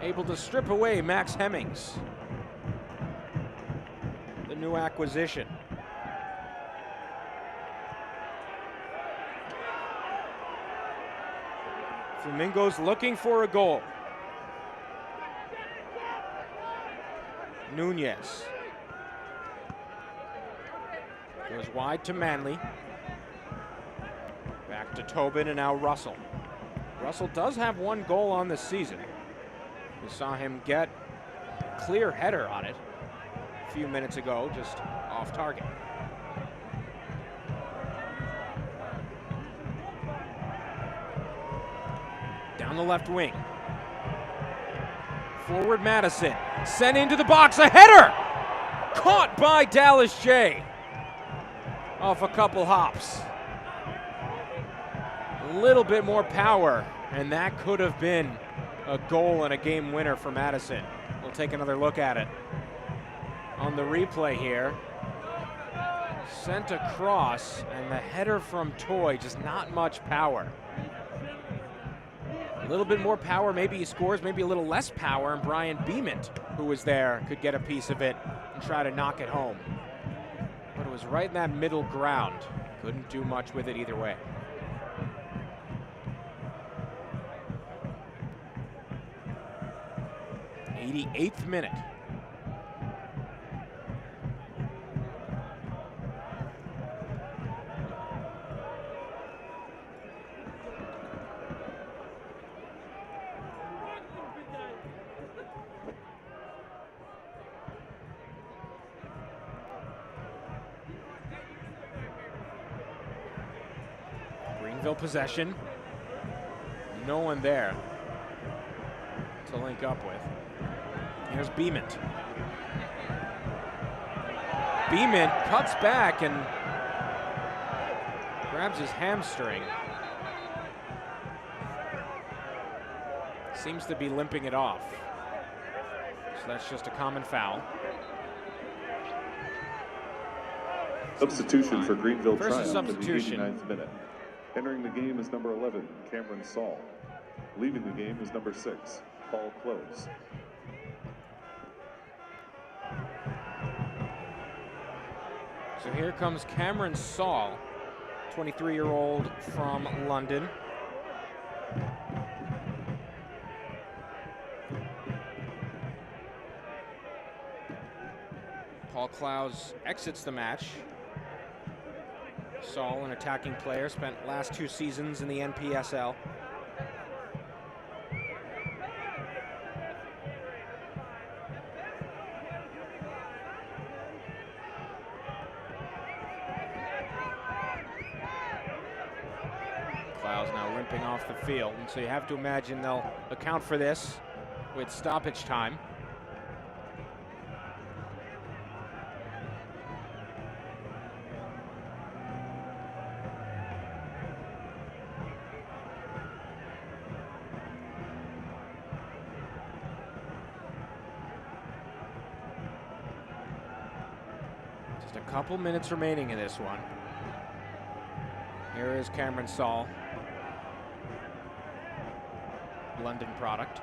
Able to strip away Max Hemmings, the new acquisition. Flamingos looking for a goal. Nunez goes wide to Manley. Back to Tobin, and now Russell. Russell does have one goal on the season. We saw him get a clear header on it a few minutes ago, just off target. Down the left wing. Forward Madison, sent into the box, a header! Caught by Dallas J. Off a couple hops. A little bit more power, and that could have been a goal and a game winner for Madison. We'll take another look at it on the replay here. Sent across, and the header from Toy, just not much power. A little bit more power, maybe he scores, maybe a little less power, and Brian Beament, who was there, could get a piece of it and try to knock it home. But it was right in that middle ground. Couldn't do much with it either way. 88th minute. Greenville possession. No one there to link up with. Here's Beament. Beament cuts back and grabs his hamstring. Seems to be limping it off. So that's just a common foul. Substitution for Greenville First triumph in the substitution. 89th minute. Entering the game is number 11, Cameron Saul. Leaving the game is number 6, Paul Close. So here comes Cameron Saul, 23-year-old from London. Paul Close exits the match. Saul, an attacking player, spent last 2 seasons in the NPSL. Close now limping off the field, and so you have to imagine they'll account for this with stoppage time. Couple minutes remaining in this one. Here is Cameron Saul, London product.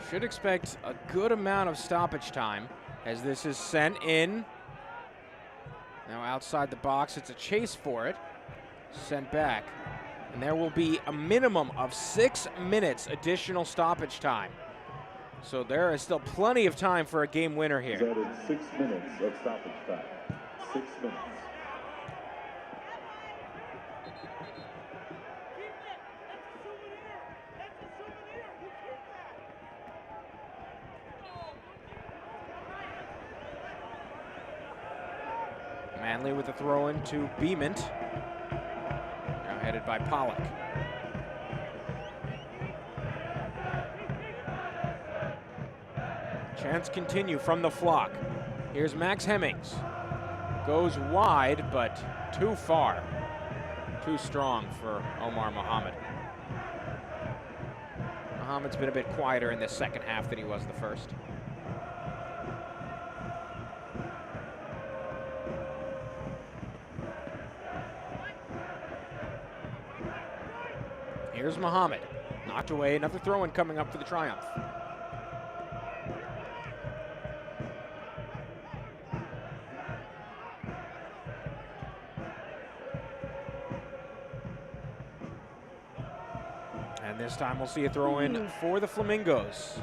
Should expect a good amount of stoppage time as this is sent in. Now outside the box, it's a chase for it. Sent back. And there will be a minimum of 6 minutes additional stoppage time. So there is still plenty of time for a game winner here. That is 6 minutes of stoppage time. 6 minutes. Manley with a throw in to Beement. Now headed by Pollock. Chance continue from the flock. Here's Max Hemmings. Goes wide, but too far. Too strong for Omar Muhammad. Muhammad's been a bit quieter in the second half than he was the first. Here's Muhammad. Knocked away. Another throw-in coming up for the Triumph. And this time we'll see a throw-in for the Flamingos.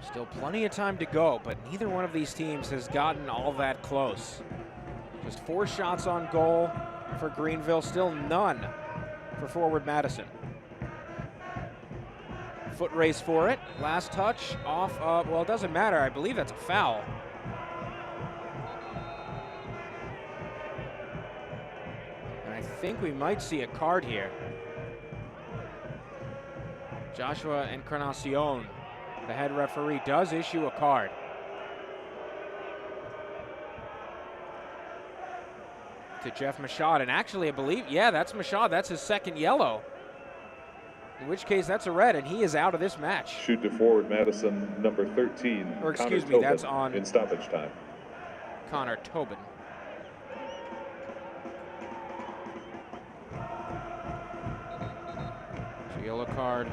Still plenty of time to go, but neither one of these teams has gotten all that close. Just 4 shots on goal for Greenville, still none for forward Madison. Foot race for it. Last touch off of, well, it doesn't matter. I believe that's a foul. And I think we might see a card here. Joshua Encarnacion, the head referee, does issue a card. To Jeff Machad, and actually I believe, yeah, that's Machad, that's his second yellow. In which case that's a red, and he is out of this match. Shoot to forward Madison, number 13. Or excuse me, Tobin, that's on in stoppage time. Conor Tobin. So yellow card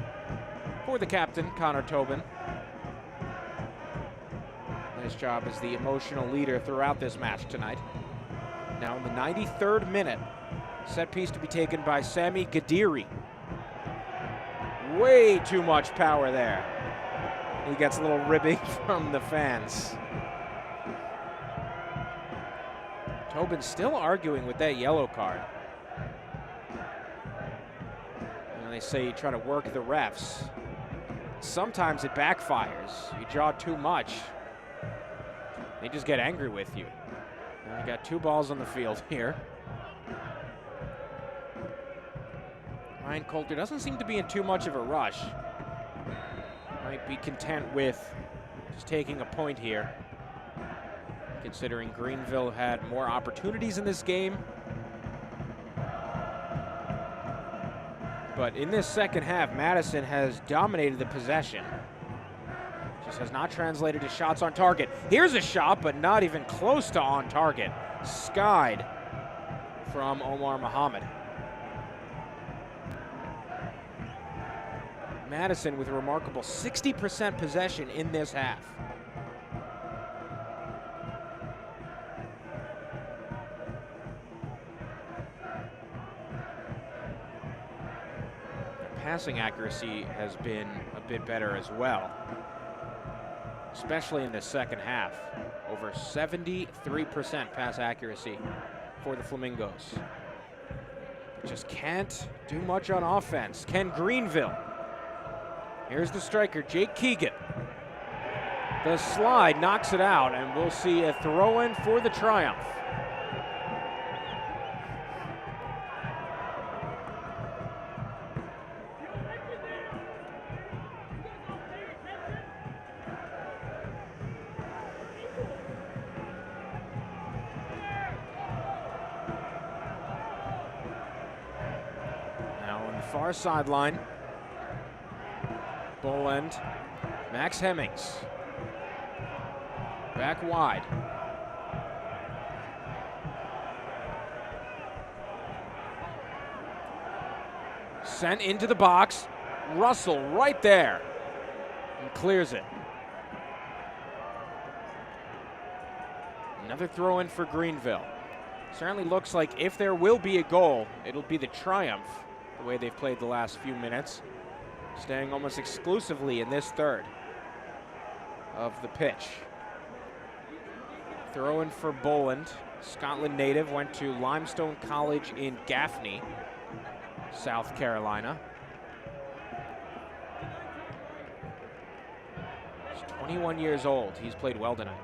for the captain, Conor Tobin. Nice job as the emotional leader throughout this match tonight. Now in the 93rd minute, set piece to be taken by Sami Gadiri. Way too much power there. He gets a little ribbing from the fans. Tobin still arguing with that yellow card. And they say you try to work the refs. Sometimes it backfires. You draw too much. They just get angry with you. Now we got 2 balls on the field here. Ryan Coulter doesn't seem to be in too much of a rush. Might be content with just taking a point here, considering Greenville had more opportunities in this game. But in this second half, Madison has dominated the possession. Just has not translated to shots on target. Here's a shot, but not even close to on target. Skied from Omar Muhammad. Madison with a remarkable 60% possession in this half. Passing accuracy has been a bit better as well, especially in the second half. Over 73% pass accuracy for the Flamingos. Just can't do much on offense. Can Greenville? Here's the striker, Jake Keegan. The slide knocks it out, and we'll see a throw-in for the Triumph. Now on the far sideline, Boland. Max Hemmings. Back wide. Sent into the box. Russell right there. And clears it. Another throw in for Greenville. Certainly looks like if there will be a goal, it'll be the Triumph, the way they've played the last few minutes. Staying almost exclusively in this third of the pitch. Throw in for Boland. Scotland native, went to Limestone College in Gaffney, South Carolina. He's 21 years old. He's played well tonight.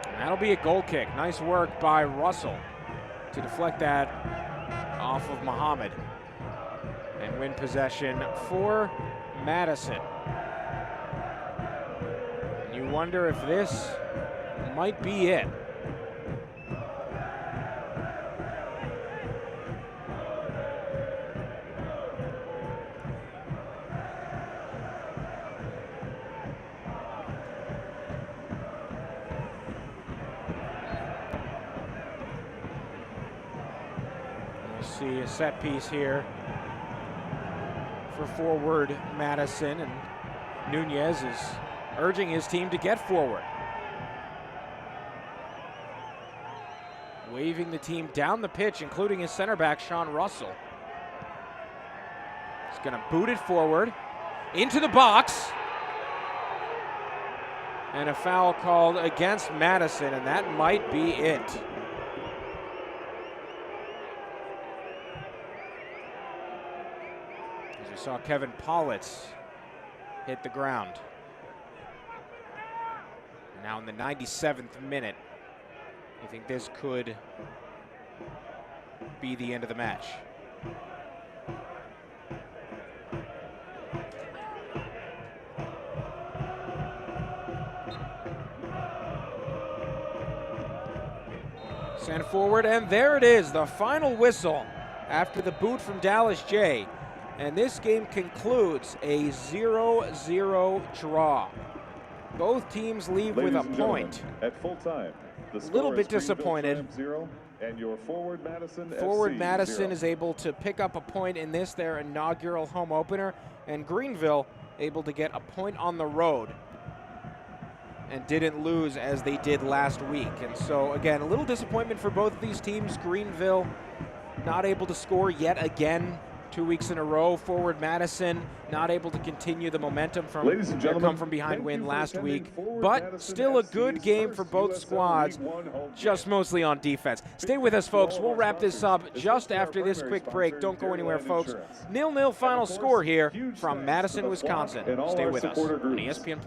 And that'll be a goal kick. Nice work by Russell to deflect that off of Muhammad and win possession for Madison. And you wonder if this might be it. See a set piece here for forward Madison, and Nunez is urging his team to get forward. Waving the team down the pitch, including his center back, Sean Russell. He's gonna boot it forward, into the box. And a foul called against Madison, and that might be it. Saw Kevin Pollock hit the ground. Now in the 97th minute, I think this could be the end of the match. Send forward, and there it is, the final whistle after the boot from Dallas J. And this game concludes a 0-0 draw. Both teams leave with a point. At full time, a little bit disappointed. 0, and your forward Madison Madison 0. is able to pick up a point in this, their inaugural home opener, and Greenville able to get a point on the road and didn't lose as they did last week. And so again, a little disappointment for both of these teams. Greenville not able to score yet again 2 weeks in a row. Forward Madison not able to continue the momentum from their come from behind win last week, but still a good game for both squads, just mostly on defense. Stay with us, folks. We'll wrap this up just after this quick break. Don't go anywhere, folks. 0-0 final score here from Madison, Wisconsin. Stay with us on ESPN+.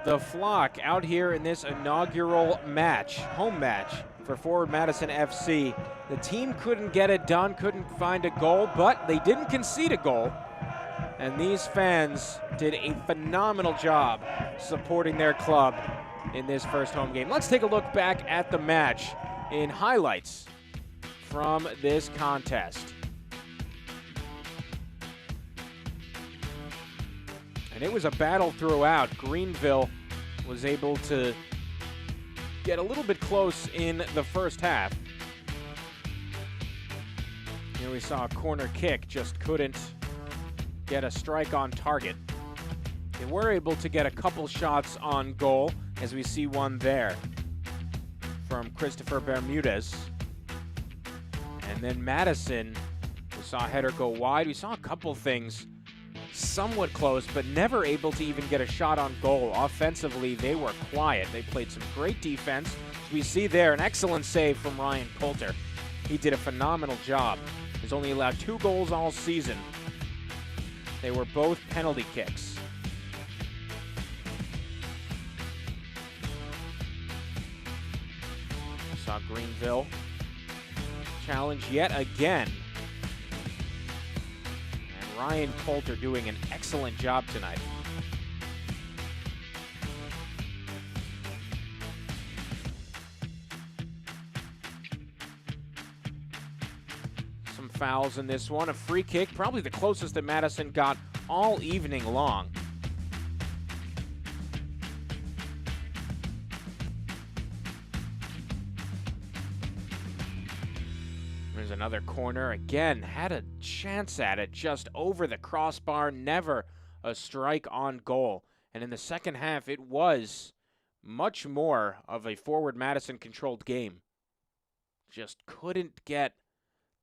the Flock out here in this inaugural match, home match for Forward Madison FC. The team couldn't get it done, couldn't find a goal, but they didn't concede a goal. And these fans did a phenomenal job supporting their club in this first home game. Let's take a look back at the match in highlights from this contest. And it was a battle throughout. Greenville was able to get a little bit close in the first half. Here we saw a corner kick, just couldn't get a strike on target. They were able to get a couple shots on goal, as we see one there from Christopher Bermudez. And then Madison, we saw a header go wide. We saw a couple things somewhat close, but never able to even get a shot on goal. Offensively, they were quiet. They played some great defense. We see there an excellent save from Ryan Coulter. He did a phenomenal job. He's only allowed 2 goals all season. They were both penalty kicks. We saw Greenville challenge yet again. Ryan Coulter doing an excellent job tonight. Some fouls in this one. A free kick, probably the closest that Madison got all evening long. There's another corner. Again, had a chance at it, just over the crossbar, never a strike on goal. And in the second half, it was much more of a Forward Madison controlled game. Just couldn't get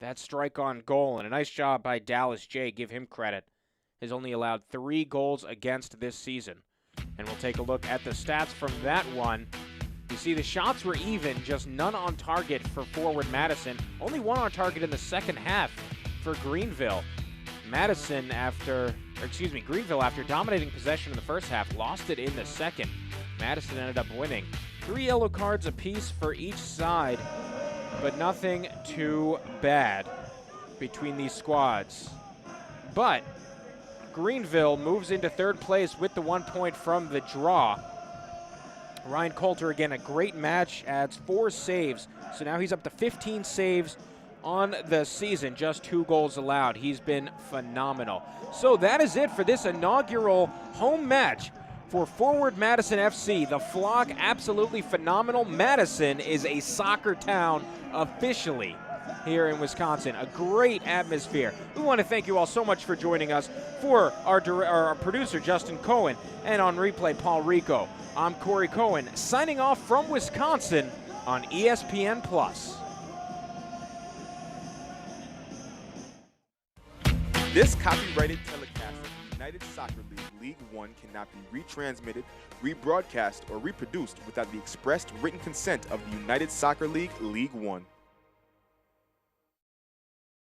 that strike on goal. And a nice job by Dallas J. Give him credit. Has only allowed 3 goals against this season. And we'll take a look at the stats from that one. You see the shots were even, just none on target for Forward Madison. Only 1 on target in the second half for Greenville. Greenville, after dominating possession in the first half, lost it in the second. Madison ended up winning. 3 yellow cards apiece for each side, but nothing too bad between these squads. But Greenville moves into 3rd place with the 1 point from the draw. Ryan Coulter, again, a great match, adds 4 saves. So now he's up to 15 saves on the season, just 2 goals allowed. He's been phenomenal. So that is it for this inaugural home match for Forward Madison FC. The Flock, absolutely phenomenal. Madison is a soccer town officially here in Wisconsin. A great atmosphere. We want to thank you all so much for joining us. For our producer, Justin Cohen, and on replay, Paul Rico. I'm Corey Cohen, signing off from Wisconsin on ESPN+. This copyrighted telecast of the United Soccer League League One cannot be retransmitted, rebroadcast, or reproduced without the expressed written consent of the United Soccer League League One.